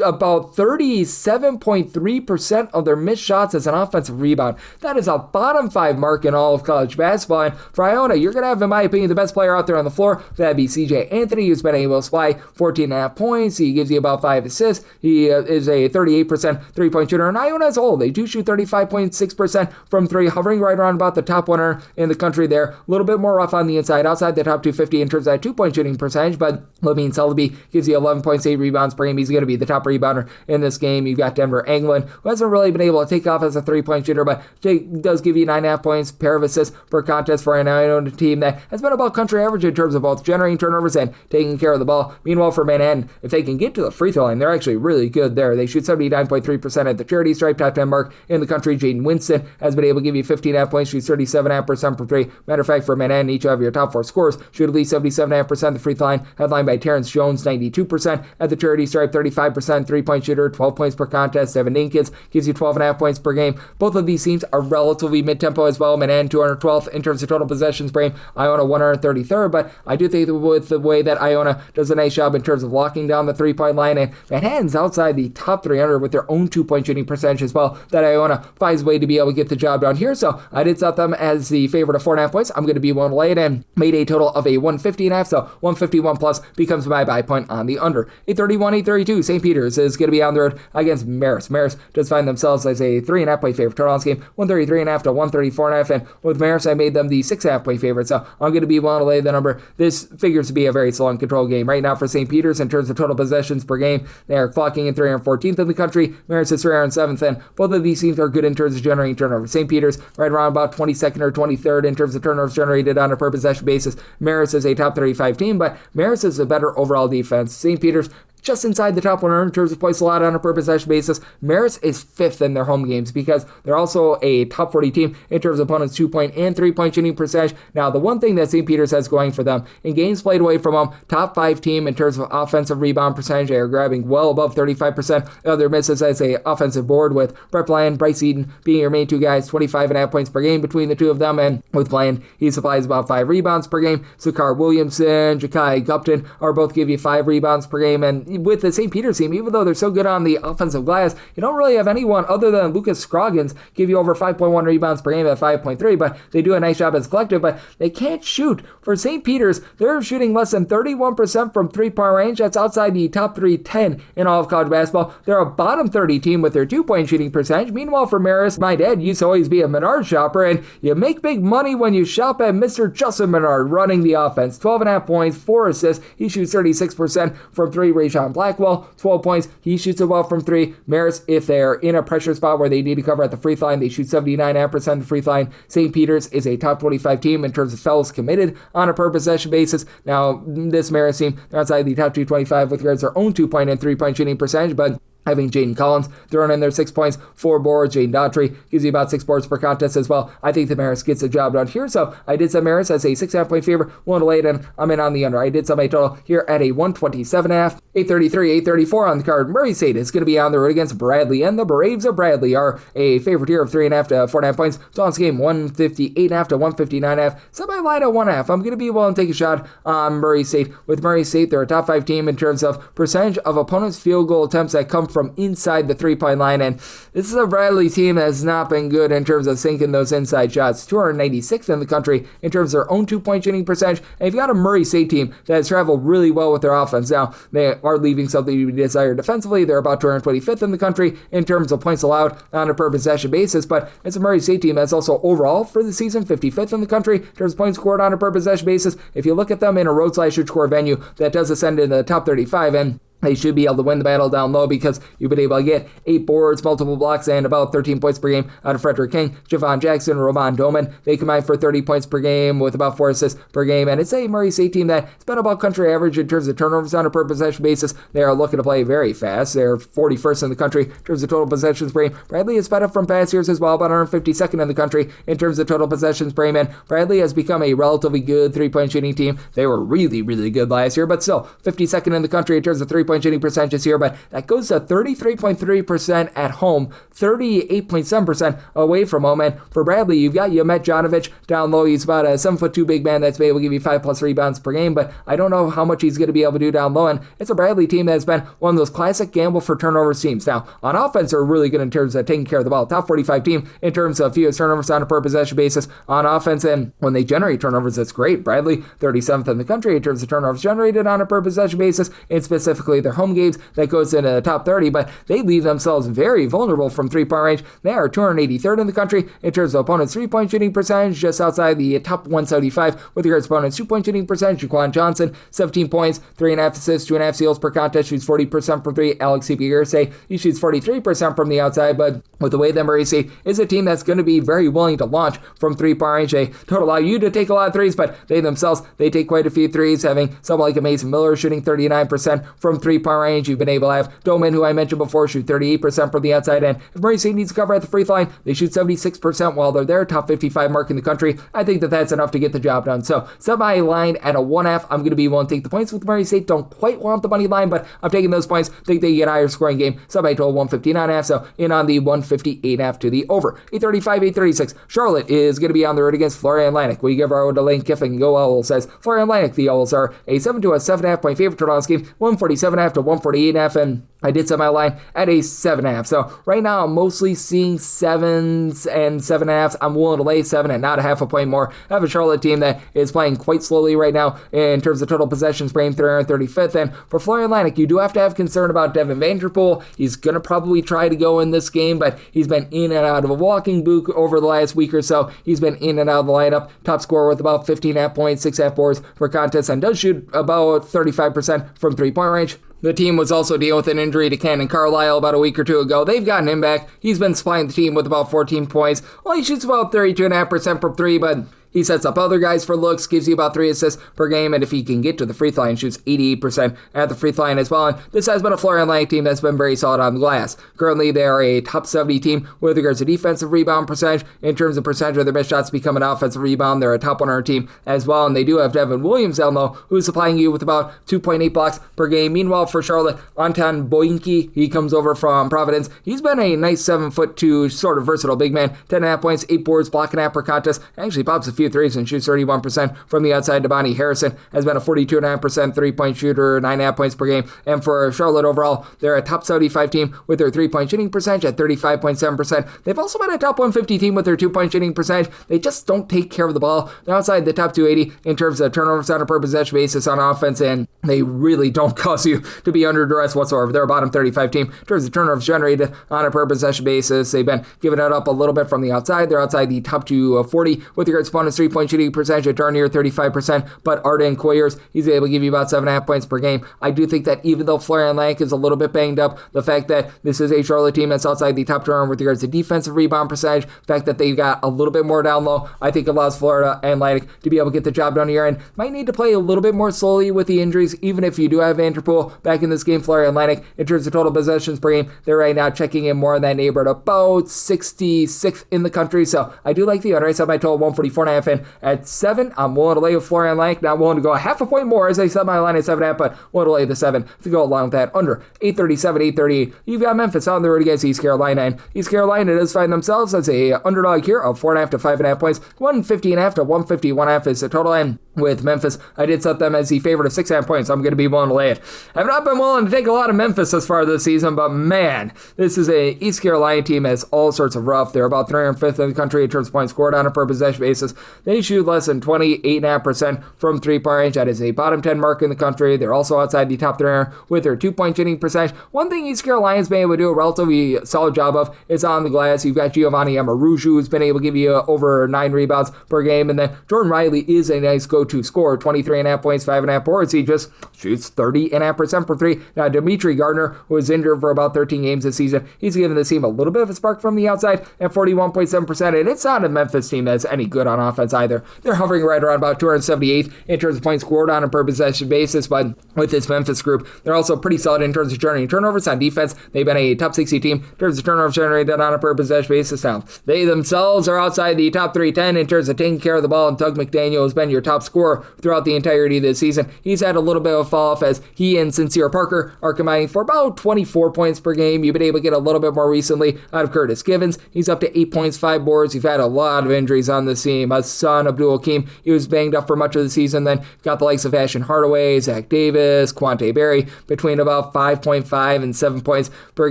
about 37.3% of their missed shots as an offensive rebound. That is a bottom 5 mark in all of college basketball. And for Iona, you're going to have, in my opinion, the best player out there on the floor. That'd be CJ Anthony, who's been able to supply 14.5 points. He gives you about 5 assists. He is a 38% 3-point shooter. And Iona as a whole, they do shoot 35.6% from 3, hovering right around about the top 100 in the country there. A little bit more rough on the inside, outside the top 250 in terms of that 2-point shooting percentage, but Lamine Selby gives you 11 points, 8 rebounds per game. He's going to be the top rebounder in this game. You've got Denver Anglin, who hasn't really been able to take off as a 3-point shooter, but does give you 9.5 points, pair of assists per contest for an Iona team that has been about country average in terms of both generating turnovers and taking care of the ball. Meanwhile, for Manhattan, if they can get to the free throw line, they're actually really good there. They shoot 79.3% at the charity stripe, top 10 mark in the country. Jaden Winston has been able to give you 15.5 points, shoots 37.5% from 3. Matter of fact, for Manhattan, each of your top 4 scorers shoot at least 77.5% at the free throw line, headlined by Terrence Jones, 92% at the charity stripe, 35% 3-point shooter, 12 points per contest. Evan Dinkins gives you 12.5 points per game. Both of these teams are relatively mid-tempo as well. Manhattan 212th in terms of total possessions per game. Iona 133rd, but I do think with the way that Iona does a nice job in terms of locking down the 3-point line, and Manhattan's outside the top 300 with their own 2-point shooting percentage as well, that Iona finds a way to be able to get the job done here. So I did set them as the favorite of 4.5 points. I'm going to be willing to lay it and made a total of a 150.5, so 151 plus becomes my buy point on the under. 831, 832, St. Peter's is going to be on the road against Marist. Marist does find themselves as a 3.5 point favorite. Total on this game, 133.5 to 134.5, and with Marist, I made them the 6.5 point favorite, so I'm going to be willing to lay the number. This figures to be a very slow and controlled game. Right now for St. Peter's, in terms of total possessions per game, they are clocking in 314th in the country. Marist is 307th, and both of these teams are good in terms of generating turnovers. St. Peter's right around about 22nd or 23rd in terms of turnovers generated on a per possession basis. Marist is a top 35 team, but Marist is a better overall defense. St. Peter's just inside the top 100 in terms of points allowed on a per possession basis. Marist is 5th in their home games because they're also a top 40 team in terms of opponents' 2-point and 3-point shooting percentage. Now, the one thing that St. Peter's has going for them, in games played away from home, top 5 team in terms of offensive rebound percentage. They are grabbing well above 35% of their misses as a offensive board, with Brett Bland, Bryce Eaton being your main two guys, 25.5 points per game between the two of them. And with Bland, he supplies about 5 rebounds per game. Sakar Williamson, Ja'Kai Gupton are both give you 5 rebounds per game. And with the St. Peter's team, even though they're so good on the offensive glass, you don't really have anyone other than Lucas Scroggins give you over 5.1 rebounds per game at 5.3, but they do a nice job as a collective, but they can't shoot. For St. Peter's, they're shooting less than 31% from 3-point range. That's outside the top 310 in all of college basketball. They're a bottom 30 team with their 2-point shooting percentage. Meanwhile, for Marist, my dad used to always be a Menard shopper, and you make big money when you shop at Mr. Justin Menard running the offense. 12.5 points, 4 assists. He shoots 36% from 3. Rayshawn Blackwell, 12 points. He shoots it well from 3. Marist, if they're in a pressure spot where they need to cover at the free throw line, they shoot 79.5% of the free throw line. St. Peter's is a top 25 team in terms of fouls committed on a per possession basis. Now, this Marist team, they're outside the top 225 with regards to their own 2-point and 3-point shooting percentage, but having Jaden Collins throwing in there 6 points, 4 boards. Jaden Daughtry gives you about 6 boards per contest as well. I think the Marist gets the job done here, so I did some Marist as a 6.5 point favorite, willing to lay it in. I'm in on the under. I did some a total here at a 127.5. 833, 834 on the card. Murray State is going to be on the road against Bradley, and the Braves of Bradley are a favorite here of 3.5 to 4.5 points. Tallest game 158.5 to 159.5. Semi line at 1.5. I'm going to be willing to take a shot on Murray State. With Murray State, they're a top 5 team in terms of percentage of opponents' field goal attempts that come from inside the 3-point line, and this is a Bradley team that has not been good in terms of sinking those inside shots. 296th in the country in terms of their own 2-point shooting percentage, and you've got a Murray State team that has traveled really well with their offense. Now, they are leaving something to be desired defensively. They're about 225th in the country in terms of points allowed on a per possession basis, but it's a Murray State team that's also overall for the season 55th in the country in terms of points scored on a per possession basis. If you look at them in a road/score venue, that does ascend into the top 35, and they should be able to win the battle down low because you've been able to get 8 boards, multiple blocks, and about 13 points per game out of Frederick King, Javon Jackson, Roman Doman. They combine for 30 points per game with about 4 assists per game. And it's a Murray State team that's been about country average in terms of turnovers on a per possession basis. They are looking to play very fast. They're 41st in the country in terms of total possessions per game. Bradley is fed up from past years as well, about 152nd in the country in terms of total possessions per game. And Bradley has become a relatively good 3-point shooting team. They were really, really good last year, but still 52nd in the country in terms of 3-point shooting percentages here. But that goes to 33.3% at home, 38.7% away from home. And for Bradley, you've got Met Jonovic down low. He's about a 7'2" big man that's able to give you 5+ rebounds per game, but I don't know how much he's going to be able to do down low. And it's a Bradley team that's been one of those classic gamble for turnovers teams. Now, on offense, they're really good in terms of taking care of the ball. Top 45 team in terms of fewest turnovers on a per possession basis on offense. And when they generate turnovers, that's great. Bradley, 37th in the country in terms of turnovers generated on a per possession basis, and specifically their home games. That goes into the top 30, but they leave themselves very vulnerable from 3-point range. They are 283rd in the country in terms of opponents' 3-point shooting percentage, just outside the top 175 with regards to opponents' 2-point shooting percentage. Jaquan Johnson, 17 points, 3.5 assists, 2.5 steals per contest, shoots 40% from 3. Alex Ipigurse, he shoots 43% from the outside, but with the way that Murray State is a team that's going to be very willing to launch from 3-point range, they don't allow you to take a lot of threes, but they themselves, they take quite a few threes, having someone like a Mason Miller shooting 39% from 3-point range. You've been able to have Doman, who I mentioned before, shoot 38% from the outside end. If Murray State needs to cover at the free throw line, they shoot 76% while they're there, top 55 mark in the country. I think that that's enough to get the job done. So semi-line at a 1.5. I'm going to be willing to take the points with Murray State. Don't quite want the money line, but I'm taking those points. Think they get a higher scoring game. Semi-total 159.5, so in on the 158.5 to the over. 835, 836. Charlotte is going to be on the road against Florian Atlantic. We give our own to Lane Kiffin. Go Owls, says Florian Atlantic. The Owls are a 7 to a 7.5 point favorite total on this game. 147.5 to 148.5, and I did set my line at a 7.5. So right now I'm mostly seeing 7s and 7.5s. I'm willing to lay 7 and not a half a point more. I have a Charlotte team that is playing quite slowly right now in terms of total possessions per game, 335th. And for Florian Atlantic, you do have to have concern about Devin Vanderpool. He's going to probably try to go in this game, but he's been in and out of a walking boot over the last week or so. He's been in and out of the lineup. Top scorer with about 15.5 points, 6.5 boards per contest, and does shoot about 35% from 3-point range. The team was also dealing with an injury to Cannon Carlisle about a week or two ago. They've gotten him back. He's been supplying the team with about 14 points. Well, he shoots about 32.5% from 3, but He sets up other guys for looks, gives you about 3 assists per game, and if he can get to the free throw line, shoots 88% at the free throw line as well. And this has been a Florian Lang team that's been very solid on the glass. Currently, they are a top 70 team with regards to defensive rebound percentage. In terms of percentage of their missed shots becoming offensive rebound, they're a top 100 team as well, and they do have Devin Williams down low, who's supplying you with about 2.8 blocks per game. Meanwhile, for Charlotte, Anton Boyinki, he comes over from Providence. He's been a nice 7'2", sort of versatile big man, 10.5 points, 8 boards, blocking half per contest, actually pops a few threes and shoots 31% from the outside. Devontae Harrison has been a 42.5% three-point shooter, 9.5 points per game. And for Charlotte overall, they're a top 75 team with their three-point shooting percentage at 35.7%. They've also been a top 150 team with their two-point shooting percentage. They just don't take care of the ball. They're outside the top 280 in terms of turnovers on a per possession basis on offense, and they really don't cause you to be under duress whatsoever. They're a bottom 35 team in terms of turnovers generated on a per possession basis. They've been giving it up a little bit from the outside. They're outside the top 240 with regards to opponent's three-point shooting percentage at darn near 35%, but Arden Coyers, he's able to give you about 7.5 points per game. I do think that even though Florian Lang is a little bit banged up, the fact that this is a Charlotte team that's outside the top 200 with regards to defensive rebound percentage, the fact that they've got a little bit more down low, I think allows Florida Atlantic to be able to get the job done here, and might need to play a little bit more slowly with the injuries, even if you do have Vanderpool back in this game. Florida Atlantic, in terms of total possessions per game, they're right now checking in more in that neighborhood, about 66th in the country, so I do like the under. I set my total 144.5 in at 7. I'm willing to lay with Florian Atlantic, not willing to go a half a point more as I set my line at 7.5, but willing to lay the 7 to go along with that under 837, 838. You've got Memphis on the road against East Carolina, and East Carolina does find themselves as a underdog here of 4.5 to 5.5 points. 150.5 to 151.5 is the total, and with Memphis, I did set them as the favorite of 6.5 points. I'm going to be willing to lay it. I've not been willing to take a lot of Memphis thus far this season, but man, this is a East Carolina team that's all sorts of rough. They're about 305th in the country in terms of points scored on a per possession basis. They shoot less than 28.5% from three-point range. That is a bottom 10 mark in the country. They're also outside the top 300 with their two-point shooting percentage. One thing East Carolina's been able to do a relatively solid job of is on the glass. You've got Giovanni Amaruju, who's been able to give you over 9 rebounds per game, and then Jordan Riley is a nice go-to scorer, 23.5 points, 5.5 boards. He just shoots 30.5% for three. Now, Dimitri Gardner, who was injured for about 13 games this season, he's given the team a little bit of a spark from the outside at 41.7%, and it's not a Memphis team that's any good on offense either. They're hovering right around about 278th in terms of points scored on a per possession basis, but with this Memphis group, they're also pretty solid in terms of generating turnovers on defense. They've been a top 60 team in terms of turnovers generated on a per possession basis. Now, they themselves are outside the top 310 in terms of taking care of the ball, and Doug McDaniel has been your top scorer throughout the entirety of this season. He's had a little bit of a fall off as he and Sincere Parker are combining for about 24 points per game. You've been able to get a little bit more recently out of Curtis Givens. He's up to 8 points, 5 boards. You've had a lot of injuries on this team. Hassan Abdul Hakim, he was banged up for much of the season. Then got the likes of Ashton Hardaway, Zach Davis, Quante Berry, between about 5.5 and 7 points per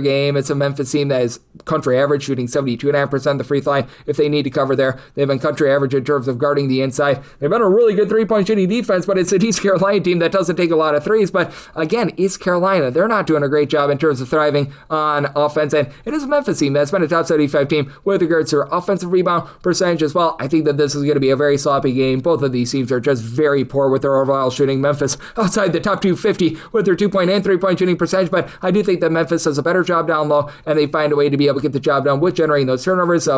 game. It's a Memphis team that is country average, shooting 72.5% the free throw line if they need to cover there. They've been country average in terms of guarding the inside. They've been a really good three-point shooting defense, but it's an East Carolina team that doesn't take a lot of threes. But again, East Carolina, they're not doing a great job in terms of thriving on offense, and it is a Memphis team that's been a top 75 team with regards to offensive rebound percentage as well. I think that this is going to be a very sloppy game. Both of these teams are just very poor with their overall shooting. Memphis outside the top 250 with their 2-point and 3-point shooting percentage, but I do think that Memphis does a better job down low, and they find a way to be able to get the job done with generating those turnovers.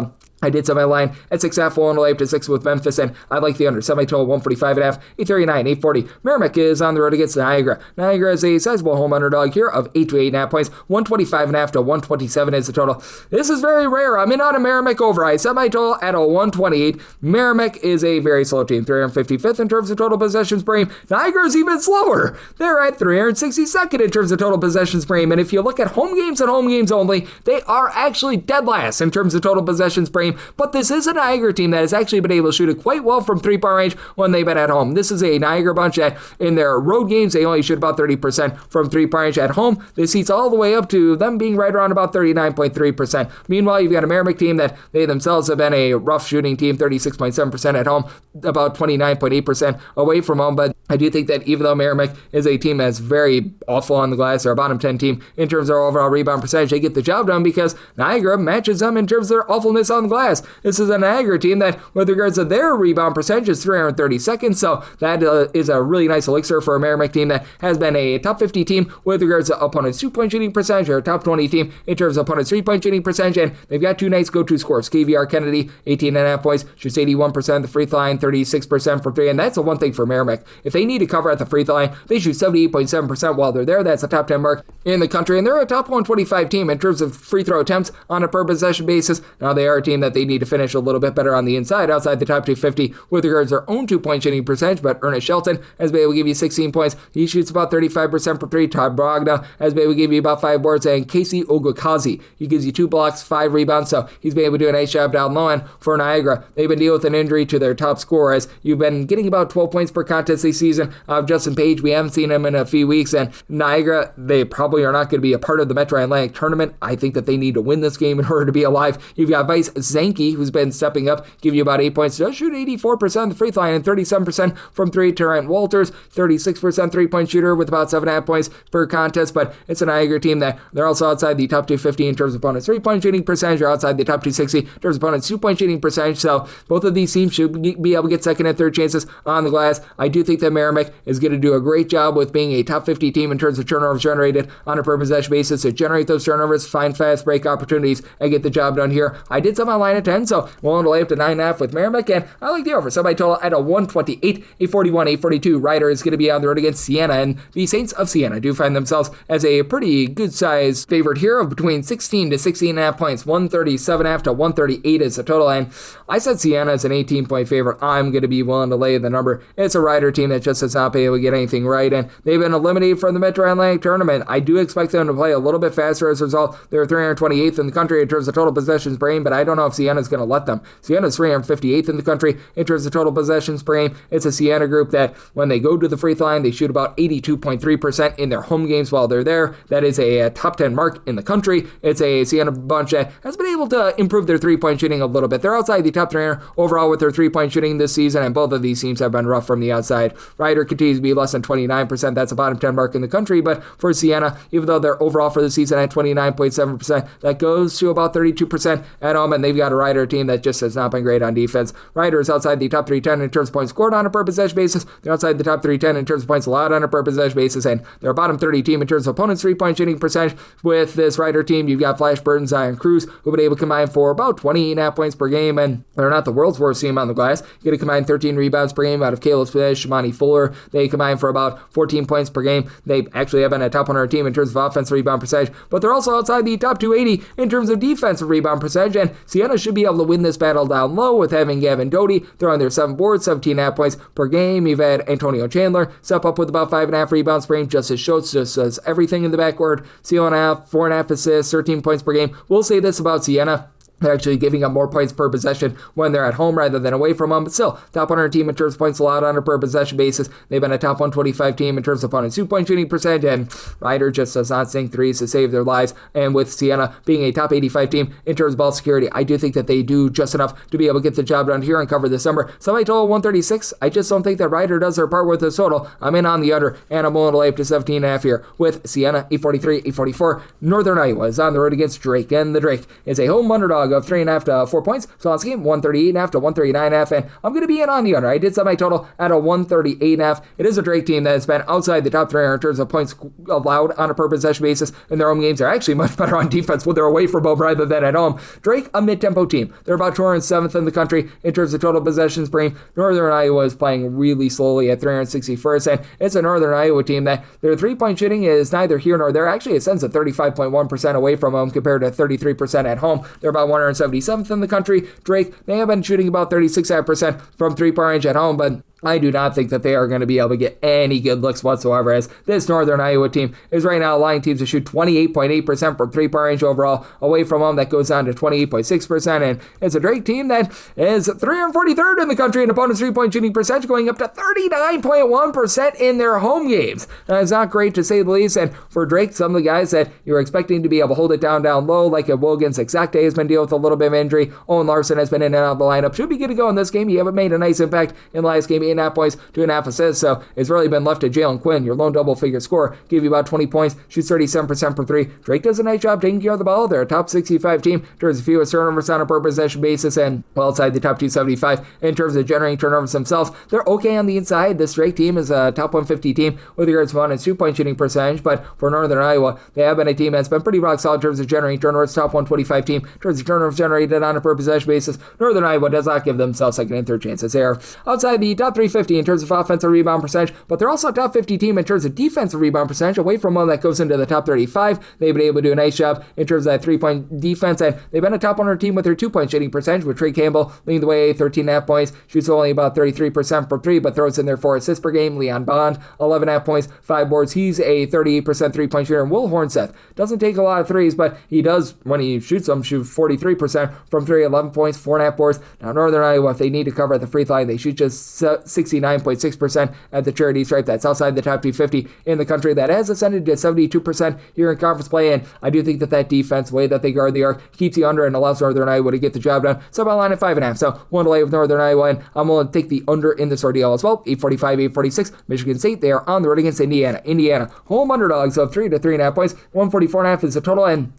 I did set my line at 6.5, willing to lay up to 6 with Memphis, and I like the under. Set my total 145.5, 839, 840. Merrimack is on the road against Niagara. Niagara is a sizable home underdog here of 8 to 8.5 points. 125.5 to 127 is the total. This is very rare. I'm in on a Merrimack over. I set my total at a 128. Merrimack is a very slow team, 355th in terms of total possessions per game. Niagara is even slower. They're at 362nd in terms of total possessions per game, and if you look at home games and home games only, they are actually dead last in terms of total possessions per game. But this is a Niagara team that has actually been able to shoot it quite well from three-point range when they've been at home. This is a Niagara bunch that in their road games, they only shoot about 30% from three-point range. At home, this heats all the way up to them being right around about 39.3%. Meanwhile, you've got a Merrimack team that they themselves have been a rough shooting team, 36.7% at home, about 29.8% away from home, but I do think that even though Merrimack is a team that's very awful on the glass, they're a bottom 10 team in terms of their overall rebound percentage, they get the job done because Niagara matches them in terms of their awfulness on the glass. This is a Niagara team that, with regards to their rebound percentage, is 332nd, so that is a really nice elixir for a Merrimack team that has been a top 50 team with regards to opponents' 2-point shooting percentage, or a top 20 team in terms of opponents' 3-point shooting percentage, and they've got two nice go-to scores. KVR Kennedy, 18.5 points, shoots 81% at the free throw line, 36% from three, and that's the one thing for Merrimack. If they need to cover at the free throw line, they shoot 78.7% while they're there. That's a top 10 mark in the country, and they're a top 125 team in terms of free throw attempts on a per possession basis. Now, they are a team that they need to finish a little bit better on the inside, outside the top 250 with regards to their own 2-point shooting percentage, but Ernest Shelton has been able to give you 16 points. He shoots about 35% from three. Todd Brogna has been able to give you about 5 boards, and Casey Ogokazi, he gives you 2 blocks, 5 rebounds, so he's been able to do a nice job down low. And for Niagara, they've been dealing with an injury to their top scorer, as you've been getting about 12 points per contest this season. Justin Page, we haven't seen him in a few weeks, and Niagara, they probably are not going to be a part of the Metro Atlantic tournament. I think that they need to win this game in order to be alive. You've got Vice Zanke, who's been stepping up, give you about 8 points. Does shoot 84% on the free throw line and 37% from three. Terrence Walters, 36% 3-point shooter with about 7.5 points per contest, but it's a Niagara team that they're also outside the top 250 in terms of opponents' 3-point shooting percentage, or outside the top 260 in terms of opponents' 2-point shooting percentage, so both of these teams should be able to get second and third chances on the glass. I do think that Merrimack is going to do a great job with being a top 50 team in terms of turnovers generated on a per possession basis, to generate those turnovers, find fast break opportunities, and get the job done here. I did set my line at 10, so willing to lay up to 9.5 with Merrimack, and I like the over. So my total at a 128, a 41, a 42. Ryder is going to be on the road against Siena, and the Saints of Siena do find themselves as a pretty good size favorite here of between 16 to 16.5 points. 137.5 to 138 is the total, and I said Siena is an 18-point favorite. I'm going to be willing to lay the number. It's a Ryder team that just has not been able to get anything right, and they've been eliminated from the Metro Atlantic tournament. I do expect them to play a little bit faster as a result. They're 328th in the country in terms of total possessions per game, but I don't know if Siena's going to let them. Siena's 358th in the country in terms of total possessions per game. It's a Siena group that when they go to the free throw line, they shoot about 82.3% in their home games while they're there. That is a top 10 mark in the country. It's a Siena bunch that has been able to improve their 3-point shooting a little bit. They're outside the top 3 overall with their 3-point shooting this season, and both of these teams have been rough from the outside. Ryder continues to be less than 29%. That's a bottom 10 mark in the country, but for Siena, even though they're overall for the season at 29.7%, that goes to about 32% at home, and they've got a Ryder team that just has not been great on defense. Ryder is outside the top 310 in terms of points scored on a per possession basis. They're outside the top 310 in terms of points allowed on a per possession basis, and they're a bottom 30 team in terms of opponents' 3-point shooting percentage. With this Ryder team, you've got Flash Burton, Zion Cruz, who've been able to combine for about 28.5 points per game, and they're not the world's worst team on the glass. You get a combined 13 rebounds per game out of Caleb Smith, Shimani Fuller. They combine for about 14 points per game. They actually have been a top 100 team in terms of offensive rebound percentage, but they're also outside the top 280 in terms of defensive rebound percentage, and Siena should be able to win this battle down low with having Gavin Doty throwing their 7 boards, 17.5 points per game. You've had Antonio Chandler step up with about 5.5 rebounds per game. Justice Schultz just does everything in the backcourt. 4.5 assists, 13 points per game. We'll say this about Siena: they're actually giving up more points per possession when they're at home rather than away from home, but still, top 100 team in terms of points allowed on a per possession basis. They've been a top 125 team in terms of opponents' 2-point shooting percentage, and Ryder just does not sink threes to save their lives. And with Siena being a top 85 team in terms of ball security, I do think that they do just enough to be able to get the job done here and cover this number. So my total 136. I just don't think that Ryder does their part with this total. I'm in on the under, and I'm willing to lay up to 17.5 here with Siena, 843, 844. Northern Iowa is on the road against Drake, and the Drake is a home underdog of 3.5 to 4 points. So on this game, 138.5 to 139.5, and I'm going to be in on the under. I did set my total at a 138.5. It is a Drake team that has been outside the top 3 in terms of points allowed on a per possession basis in their home games. They're actually much better on defense when they're away from home rather than at home. Drake, a mid-tempo team. They're about 207th in the country in terms of total possessions per game. Northern Iowa is playing really slowly at 361st, and it's a Northern Iowa team that their 3-point shooting is neither here nor there. Actually, it sends at 35.1% away from home compared to 33% at home. They're about 177th in the country. Drake, they have been shooting about 36% from 3-point range at home, but I do not think that they are going to be able to get any good looks whatsoever, as this Northern Iowa team is right now allowing teams to shoot 28.8% from 3-point range overall. Away from home, that goes down to 28.6%, and it's a Drake team that is 343rd in the country in opponents' 3-point shooting percentage, going up to 39.1% in their home games. Now, it's not great to say the least, and for Drake, some of the guys that you were expecting to be able to hold it down low, like a Wilkins, Exacte has been dealing with a little bit of injury. Owen Larson has been in and out of the lineup. Should be good to go in this game. He haven't made a nice impact in the last game. 8.5 points, 2.5 assists. So it's really been left to Jalen Quinn, your lone double-figure scorer, give you about 20 points, shoots 37% from 3. Drake does a nice job taking care of the ball. They're a top 65 team in terms of fewest turnovers on a per possession basis and well outside the top 275 in terms of generating turnovers themselves. They're okay on the inside. This Drake team is a top 150 team with regards to opponent's 2-point shooting percentage, but for Northern Iowa, they have been a team that's been pretty rock solid in terms of generating turnovers, top 125 team in terms of turnovers generated on a per possession basis. Northern Iowa does not give themselves second and third chances. They are outside the top 350 in terms of offensive rebound percentage, but they're also top 50 team in terms of defensive rebound percentage, away from one that goes into the top 35. They've been able to do a nice job in terms of that 3-point defense, and they've been a top 100 team with their 2-point shooting percentage, with Trey Campbell leading the way, 13.5 points, shoots only about 33% from 3, but throws in their 4 assists per game. Leon Bond, 11.5 points, 5 boards. He's a 38% 3-point shooter, and Will Hornseth doesn't take a lot of threes, but he does, when he shoots them, shoot 43% from 3, 11 points, 4.5 boards. Now, Northern Iowa, if they need to cover at the free throw line, they shoot just 69.6% at the charity stripe. That's outside the top 250 in the country. That has ascended to 72% here in conference play, and I do think that defense, way that they guard the arc, keeps you under and allows Northern Iowa to get the job done. So about line at 5.5. So one to lay with Northern Iowa, and I'm going to take the under in this ordeal as well. 845, 846. Michigan State, they are on the road against Indiana. Indiana, home underdogs of 3 to 3.5 points. 144.5 is the total, and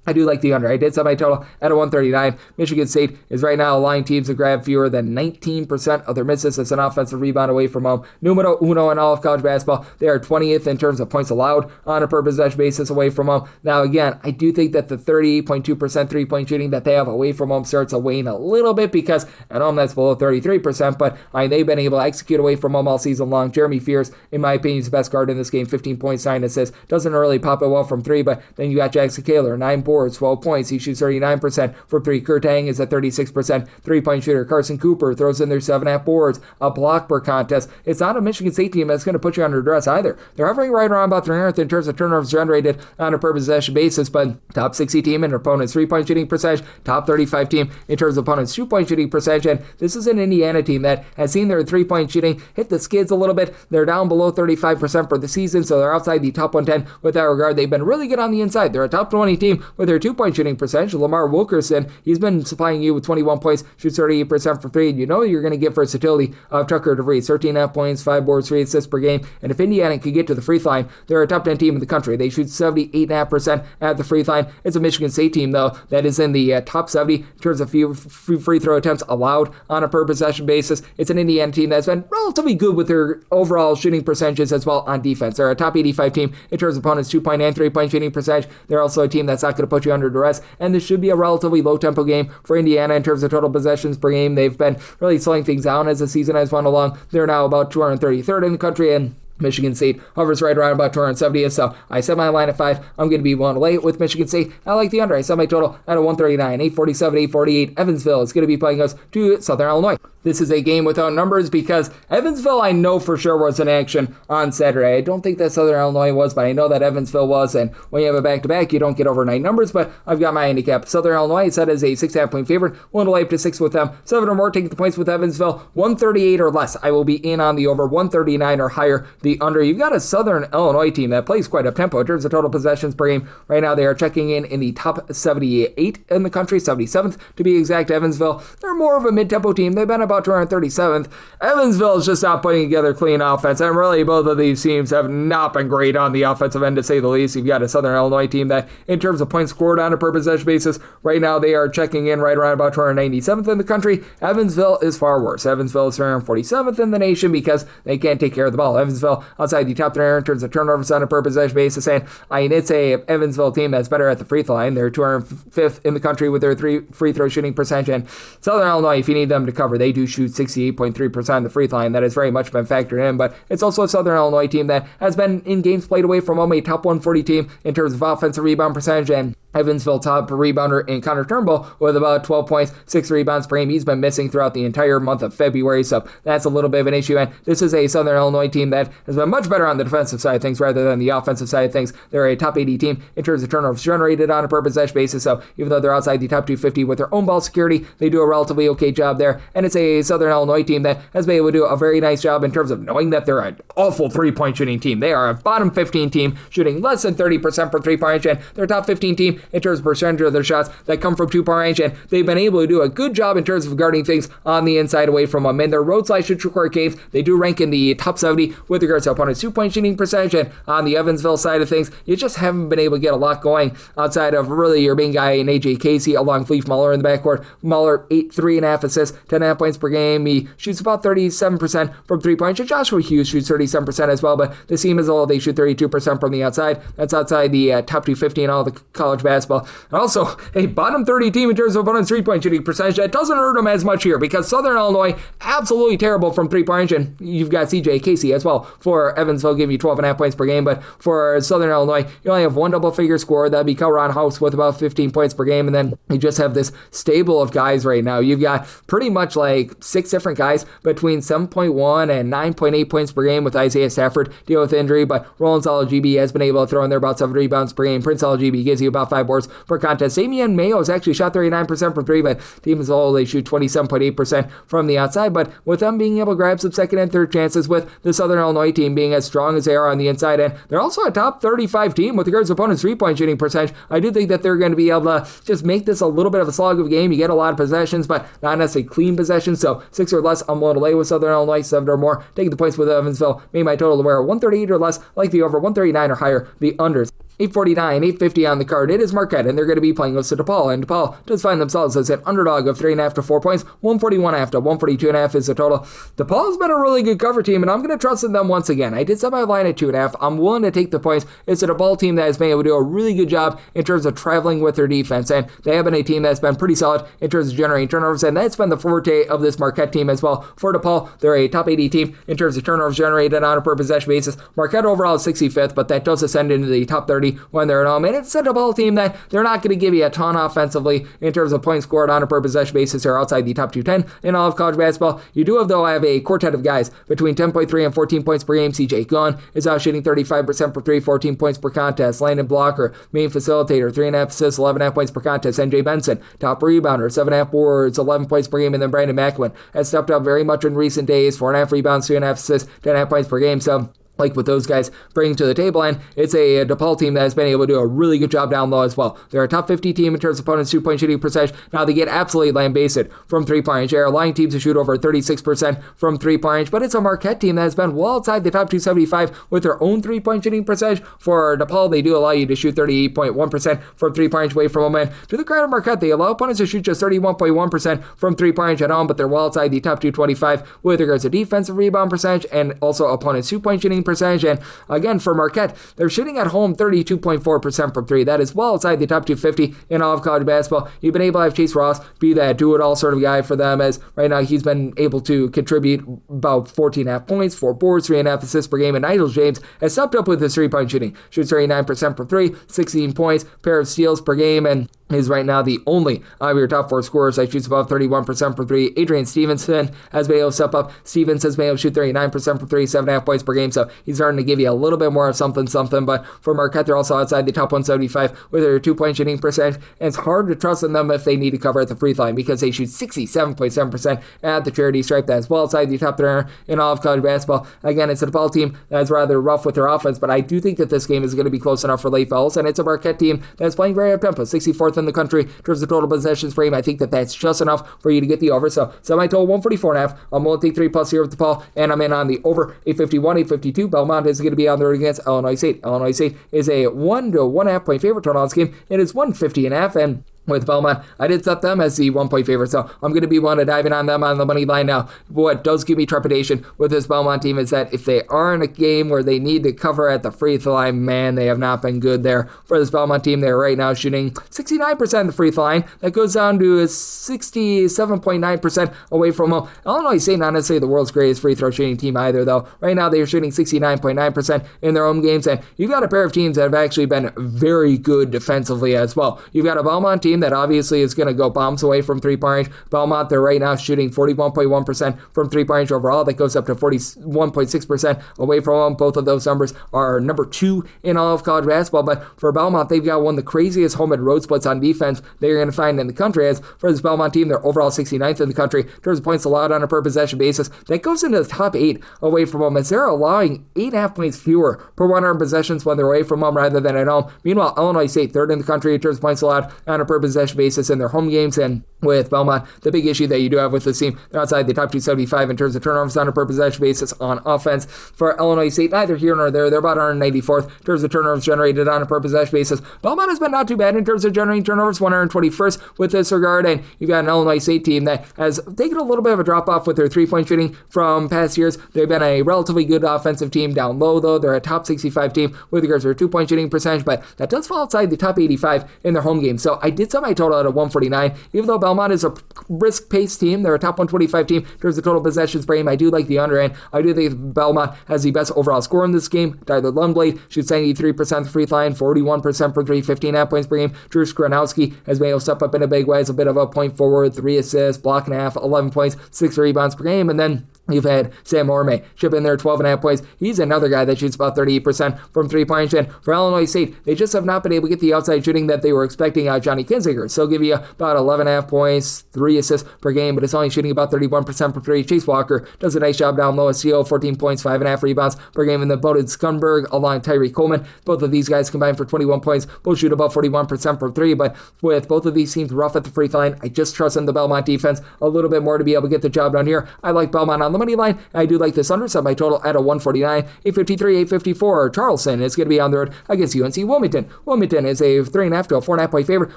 I do like the under. I did set my total at a 139. Michigan State is right now allowing teams to grab fewer than 19% of their misses. It's an offensive rebound away from home. Numero uno in all of college basketball. They are 20th in terms of points allowed on a per possession basis away from home. Now, again, I do think that the 30.2% three-point shooting that they have away from home starts to wane a little bit, because at home that's below 33%, but they've been able to execute away from home all season long. Jeremy Fears, in my opinion, is the best guard in this game. 15 points, 9 assists. Doesn't really pop it well from 3, but then you got Jackson Kaler, 9 boards, 12 points. He shoots 39% from 3. Kurt Tang is a 36% three-point shooter. Carson Cooper throws in their 7.5 boards, a block per contest. It's not a Michigan State team that's going to put you under duress either. They're hovering right around about 300th in terms of turnovers generated on a per possession basis, but top 60 team in opponent's 3-point shooting percentage, top 35 team in terms of opponent's 2-point shooting percentage, and this is an Indiana team that has seen their 3-point shooting hit the skids a little bit. They're down below 35% for the season, so they're outside the top 110 with that regard. They've been really good on the inside. They're a top 20 team with their 2-point shooting percentage. Lamar Wilkerson, he's been supplying you with 21 points, shoots 38% from 3, and you know you're going to get versatility of Tucker DeVries, 13.5 points, 5 boards, 3 assists per game, and if Indiana can get to the free throw line, they're a top 10 team in the country. They shoot 78.5% at the free throw line. It's a Michigan State team, though, that is in the top 70 in terms of free throw attempts allowed on a per possession basis. It's an Indiana team that's been relatively good with their overall shooting percentages as well on defense. They're a top 85 team in terms of opponents' 2-point and 3-point shooting percentage. They're also a team that's not going to put you under duress, and this should be a relatively low-tempo game for Indiana in terms of total possessions per game. They've been really slowing things down as the season has gone along. They're now about 233rd in the country, and Michigan State hovers right around about 270th, so I set my line at 5. I'm going to be willing to lay with Michigan State. I like the under. I set my total at a 139. 847, 848. Evansville is going to be playing us to Southern Illinois. This is a game without numbers because Evansville, I know for sure, was in action on Saturday. I don't think that Southern Illinois was, but I know that Evansville was, and when you have a back-to-back, you don't get overnight numbers, but I've got my handicap. Southern Illinois set as a 6.5 point favorite. Willing to lay up to 6 with them. 7 or more, take the points with Evansville. 138 or less. I will be in on the over. 139 or higher, the under. You've got a Southern Illinois team that plays quite up-tempo in terms of total possessions per game. Right now, they are checking in the top 78 in the country, 77th to be exact. Evansville, they're more of a mid-tempo team. They've been about 237th. Evansville is just not putting together clean offense, and really both of these teams have not been great on the offensive end, to say the least. You've got a Southern Illinois team that, in terms of points scored on a per possession basis, right now they are checking in right around about 297th in the country. Evansville is far worse. Evansville is 247th in the nation because they can't take care of the ball. Evansville outside the top 300 in terms of turnovers on a per possession basis, and it's a Evansville team that's better at the free throw line. They're 205th in the country with their 3 free throw shooting percentage, and Southern Illinois, if you need them to cover, they do shoot 68.3% on the free throw line. That has very much been factored in, but it's also a Southern Illinois team that has been in games played away from home, a top 140 team in terms of offensive rebound percentage, and Evansville top rebounder in Connor Turnbull with about 12 points, 6 rebounds per game. He's been missing throughout the entire month of February, so that's a little bit of an issue. And this is a Southern Illinois team that has been much better on the defensive side of things rather than the offensive side of things. They're a top 80 team in terms of turnovers generated on a per possession basis, so even though they're outside the top 250 with their own ball security, they do a relatively okay job there. And it's a Southern Illinois team that has been able to do a very nice job in terms of knowing that they're an awful 3-point shooting team. They are a bottom 15 team shooting less than 30% for 3-point, and they're a top 15 team in terms of percentage of their shots that come from 2-point range, and they've been able to do a good job in terms of guarding things on the inside away from them. In their road/short games, they do rank in the top 70 with regards to opponents' 2-point shooting percentage, and on the Evansville side of things, you just haven't been able to get a lot going outside of really your main guy in AJ Casey along with Leaf Muller in the backcourt. Muller, 3.5 assists, 10.5 points per game. He shoots about 37% from 3-point. Joshua Hughes shoots 37% as well, but the team as a whole, they shoot 32% from the outside. That's outside the top 250 in all the college basketball. And also, a bottom 30 team in terms of opponents' 3-point shooting percentage. That doesn't hurt them as much here because Southern Illinois, absolutely terrible from 3-point range, and you've got CJ Casey as well for Evansville, giving you 12.5 points per game, but for Southern Illinois, you only have one double-figure scorer. That'd be Kelron House with about 15 points per game, and then you just have this stable of guys right now. You've got pretty much like 6 different guys between 7.1 and 9.8 points per game, with Isaiah Stafford deal with injury, but Roland Salagibi has been able to throw in there about 7 rebounds per game. Prince Salagibi gives you about 5 boards per contest. Damian Mayo has actually shot 39% from 3, but team as a whole, they shoot 27.8% from the outside, but with them being able to grab some second and third chances, with the Southern Illinois team being as strong as they are on the inside, and they're also a top 35 team with regards to opponents' 3-point shooting percentage. I do think that they're going to be able to just make this a little bit of a slog of a game. You get a lot of possessions, but not necessarily clean possessions, so 6 or less, I'm willing to lay with Southern Illinois, 7 or more. Taking the points with Evansville, made my total to where 138 or less, like the over, 139 or higher, the unders. 849, 850 on the card. It is Marquette, and they're going to be playing with DePaul, and DePaul does find themselves as an underdog of 3.5 to 4 points. 141.5 to 142.5 is the total. DePaul's been a really good cover team, and I'm going to trust in them once again. I did set my line at 2.5. I'm willing to take the points. It's a DePaul team that has been able to do a really good job in terms of traveling with their defense, and they have been a team that's been pretty solid in terms of generating turnovers, and that's been the forte of this Marquette team as well. For DePaul, they're a top 80 team in terms of turnovers generated on a per possession basis. Marquette overall is 65th, but that does ascend into the top 30 when they're at home. And it's a DePaul team that they're not going to give you a ton offensively in terms of points scored on a per possession basis. They're outside the top 210 in all of college basketball. You do have, though, have a quartet of guys between 10.3 and 14 points per game. CJ Gunn is out shooting 35% for 3, 14 points per contest. Landon Blocker, main facilitator, 3.5 assists, 11.5 points per contest. NJ Benson, top rebounder, 7.5 boards, 11 points per game. And then Brandon Macklin has stepped up very much in recent days, 4.5 rebounds, 3.5 assists, 10.5 points per game. So like what those guys bring to the table, and it's a DePaul team that has been able to do a really good job down low as well. They're a top 50 team in terms of opponents' 2-point shooting percentage. Now they get absolutely lambasted from 3-point range. They're allowing teams to shoot over 36% from 3-point range, but it's a Marquette team that has been well outside the top 275 with their own 3-point shooting percentage. For DePaul, they do allow you to shoot 38.1% from 3-point range away from them, and to the credit of Marquette, they allow opponents to shoot just 31.1% from 3-point range at home, but they're well outside the top 225 with regards to defensive rebound percentage and also opponents' 2-point shooting percentage. And again, for Marquette, they're shooting at home 32.4% from 3. That is well outside the top 250 in all of college basketball. You've been able to have Chase Ross be that do-it-all sort of guy for them, as right now he's been able to contribute about 14.5 points, 4 boards, 3.5 assists per game. And Nigel James has stepped up with his 3-point shooting. Shoots 39% from 3, 16 points, pair of steals per game, and is right now the only of your top 4 scorers that shoots above 31% from 3. Adrian Stevenson has been able to step up. Stevens has been able to shoot 39% from 3, 7.5 points per game, so he's starting to give you a little bit more of something. But for Marquette, they're also outside the top 175 with their 2-point shooting percentage, and it's hard to trust in them if they need to cover at the free throw line because they shoot 67.7% at the charity stripe. That's well outside the top 3 in all of college basketball. Again, it's a DePaul team that's rather rough with their offense, but I do think that this game is going to be close enough for late fellas, and it's a Marquette team that's playing very up-tempo, 64th in the country in terms of total possessions per game. I think that that's just enough for you to get the over. So semi-total 144.5. I'm going to take 3+ here with DePaul, and I'm in on the over 851, 852. Belmont is going to be on the road against Illinois State. Illinois State is a 1 to 1.5 point favorite total on this game. It is 150.5, and with Belmont, I did set them as the 1-point favorite, so I'm going to be one to dive in on them on the money line now. What does give me trepidation with this Belmont team is that if they are in a game where they need to cover at the free throw line, man, they have not been good there. For this Belmont team, they're right now shooting 69% of the free throw line. That goes down to 67.9% away from home. Illinois State, not necessarily the world's greatest free throw shooting team either, though. Right now, they are shooting 69.9% in their home games, and you've got a pair of teams that have actually been very good defensively as well. You've got a Belmont team team that obviously is going to go bombs away from three-point range. Belmont, they're right now shooting 41.1% from three-point range overall. That goes up to 41.6% away from them. Both of those numbers are number 2 in all of college basketball. But for Belmont, they've got one of the craziest home and road splits on defense that you're going to find in the country. As for this Belmont team, they're overall 69th in the country in terms of points allowed on a per possession basis. That goes into the top 8 away from them, as they're allowing 8.5 points fewer per 100 possessions when they're away from them rather than at home. Meanwhile, Illinois State, 3rd in the country in terms of points allowed on a per possession basis in their home games. And with Belmont, the big issue that you do have with this team, they're outside the top 275 in terms of turnovers on a per possession basis on offense. For Illinois State, neither here nor there. They're about 194th in terms of turnovers generated on a per possession basis. Belmont has been not too bad in terms of generating turnovers, 121st with this regard. And you've got an Illinois State team that has taken a little bit of a drop off with their three-point shooting from past years. They've been a relatively good offensive team down low, though. They're a top 65 team with regards to their two-point shooting percentage, but that does fall outside the top 85 in their home game. So I did set my total at a 149. Even though Belmont is a brisk-paced team, they're a top 125 team in terms of total possessions per game. I do like the under, and I do think Belmont has the best overall score in this game. Tyler Lundblade shoots 93% the free throw line, 41% for 3, 15.5 points per game. Drew Skronowski has been able to step up in a big way as a bit of a point forward, 3 assists, block and a half, 11 points, 6 rebounds per game. And then you've had Sam Orme chip in there 12.5 points. He's another guy that shoots about 38% from three-point range. And for Illinois State, they just have not been able to get the outside shooting that they were expecting out of Johnny Kinziger. So he'll give you about 11.5 points, 3 assists per game, but it's only shooting about 31% from 3. Chase Walker does a nice job down low at CO, 14 points, 5.5 rebounds per game. And then Bowden Skunberg along Tyree Coleman. Both of these guys combined for 21 points. Both shoot about 41% from 3. But with both of these teams rough at the free throw line, I just trust in the Belmont defense a little bit more to be able to get the job done here. I like Belmont on the money line. I do like this under, set my total at a 149. 853, 854. Charleston is going to be on the road against UNC Wilmington. Wilmington is a 3.5 to a 4.5 point favorite.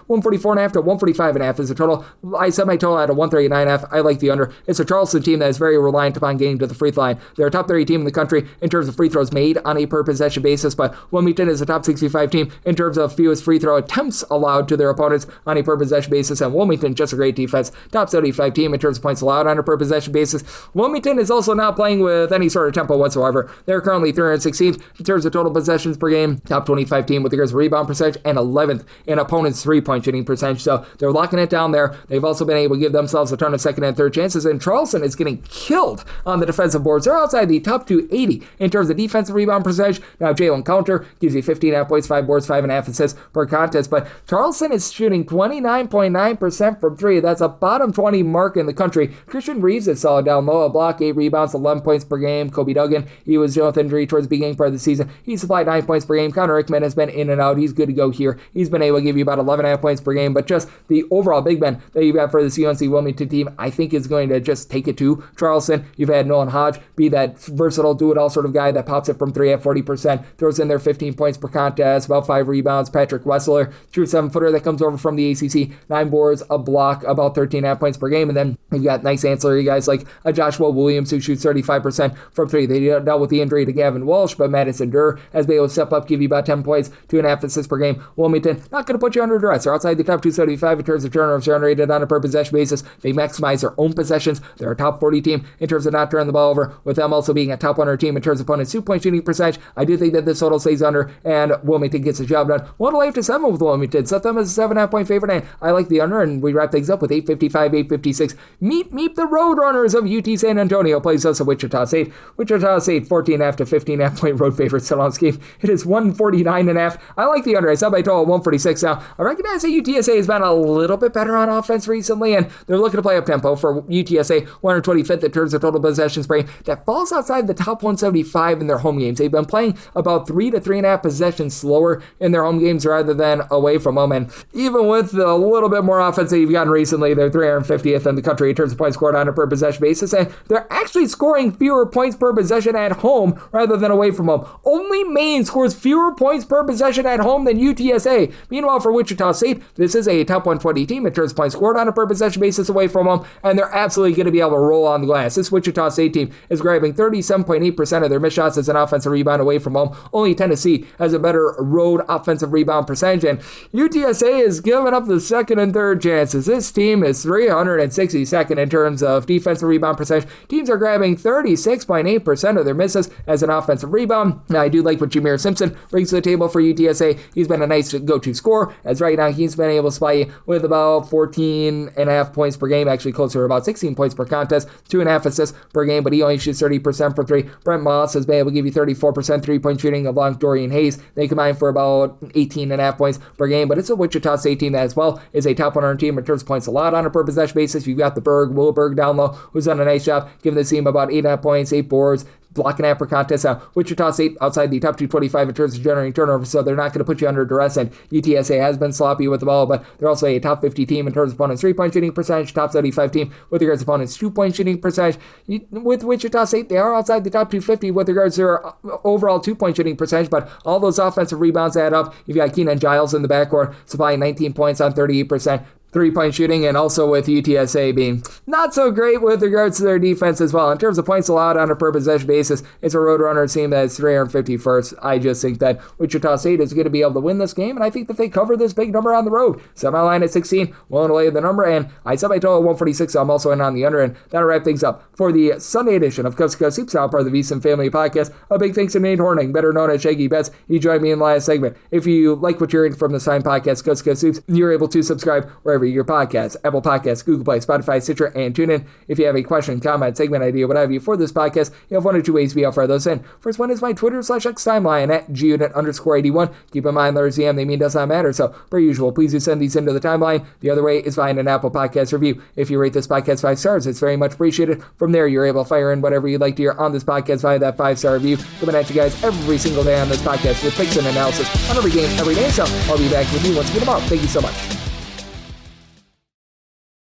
144.5 to 145.5 is the total. I set my total at a 139.5. I like the under. It's a Charleston team that is very reliant upon getting to the free throw line. They're a top 30 team in the country in terms of free throws made on a per possession basis, but Wilmington is a top 65 team in terms of fewest free throw attempts allowed to their opponents on a per possession basis, and Wilmington just a great defense. Top 75 team in terms of points allowed on a per possession basis. Wilmington is also not playing with any sort of tempo whatsoever. They're currently 316th in terms of total possessions per game. Top 25 team with regards to rebound percentage, and 11th in opponents' three-point shooting percentage. So they're locking it down there. They've also been able to give themselves a ton of second and third chances, and Charleston is getting killed on the defensive boards. They're outside the top 280 in terms of defensive rebound percentage. Now Jalen Counter gives you 15.5 points, 5 boards, 5.5 assists per contest, but Charleston is shooting 29.9% from 3. That's a bottom 20 mark in the country. Christian Reeves is solid down low, a block, 8 rebounds, 11 points per game. Kobe Duggan, he was dealing with injury towards the beginning part of the season. He supplied 9 points per game. Connor Rickman has been in and out. He's good to go here. He's been able to give you about 11.5 points per game, but just the overall big men that you've got for this UNC Wilmington team, I think is going to just take it to Charleston. You've had Nolan Hodge be that versatile, do-it-all sort of guy that pops it from 3 at 40%, throws in there 15 points per contest, about 5 rebounds. Patrick Wessler, true 7-footer that comes over from the ACC, 9 boards, a block, about 13.5 points per game, and then you've got nice ancillary guys like Joshua Williams, who shoots 35% from 3. They dealt with the injury to Gavin Walsh, but Madison Durr has been able to step up, give you about 10 points, 2.5 assists per game. Wilmington, not going to put you under duress. They're outside the top 275 in terms of turnovers generated on a per possession basis. They maximize their own possessions. They're a top 40 team in terms of not turning the ball over, with them also being a top 100 team in terms of opponents' 2-point shooting percentage. I do think that this total stays under, and Wilmington gets the job done. 1-7 with Wilmington. Set them as a 7.5 point favorite, and I like the under, and we wrap things up with 855, 856. Meet the Roadrunners of UT San Antonio plays us at Wichita State. Wichita State, 14.5 to 15.5 point road favorites on this game. It is 149.5. I like the under. I set my total at 146. Now, I recognize that UTSA has been a little bit better on offense recently, and they're looking to play up tempo. For UTSA, 125th in terms of total possessions per game. That falls outside the top 175 in their home games. They've been playing about 3 to 3.5 possessions slower in their home games rather than away from them. And even with a little bit more offense that you've gotten recently, they're 350th in the country in terms of points scored on a per possession basis, and they're actually scoring fewer points per possession at home rather than away from home. Only Maine scores fewer points per possession at home than UTSA. Meanwhile, for Wichita State, this is a top 120 team in terms of points scored on a per possession basis away from them, and they're absolutely going to be able to roll on the glass. This Wichita State team is grabbing 37.8% of their missed shots as an offensive rebound away from home. Only Tennessee has a better road offensive rebound percentage, and UTSA is giving up the second and third chances. This team is 362nd in terms of defensive rebound percentage. Teams are grabbing 36.8% of their misses as an offensive rebound. Now, I do like what Jameer Simpson brings to the table for UTSA. He's been a nice go-to scorer, as right now he's been able to supply you with about 14.5 points per game, actually closer to about 16 points per contest, 2.5 assists per game, but he only shoots 30% from three. Brent Moss has been able to give you 34% three-point shooting along Dorian Hayes. They combine for about 18.5 points per game, but it's a Wichita State team that as well is a top 100 team in terms of points allowed on a per possession basis. You've got the Wilberg down low, who's done a nice job giving the team about 8.5 points, 8 boards, blocking out per contest. Wichita State outside the top 225 in terms of generating turnovers, so they're not going to put you under duress, and UTSA has been sloppy with the ball, but they're also a top 50 team in terms of opponents' 3-point shooting percentage, top 75 team with regards to opponents' 2-point shooting percentage. With Wichita State, they are outside the top 250 with regards to their overall 2-point shooting percentage, but all those offensive rebounds add up. You've got Keenan Giles in the backcourt supplying 19 points on 38% three-point shooting, and also with UTSA being not so great with regards to their defense as well. In terms of points allowed on a per possession basis, it's a Roadrunner team that is 351st. I just think that Wichita State is going to be able to win this game, and I think that they cover this big number on the road. Set my line at 16, willing to lay the number, and I set my total at 146, so I'm also in on the under, and that'll wrap things up for the Sunday edition of Coast to Coast Hoops, now part of the VSiN Family Podcast. A big thanks to Nate Hornung, better known as Shaggy Betts. He joined me in the last segment. If you like what you're hearing from the Sign Podcast, Coast to Coast Hoops, you're able to subscribe wherever your podcasts, Apple Podcasts, Google Play, Spotify, Stitcher, and TuneIn. If you have a question, comment, segment idea, what have you for this podcast, you have one or two ways to be able to fire those in. First one is my Twitter/X timeline at gunit_81. Keep in mind, letters EM, they mean does not matter. So, per usual, please do send these into the timeline. The other way is find an Apple Podcast review. If you rate this podcast 5 stars, it's very much appreciated. From there, you're able to fire in whatever you'd like to hear on this podcast via that 5-star review. Coming at you guys every single day on this podcast with picks and analysis on every game, every day. So, I'll be back with you once again tomorrow. Thank you so much.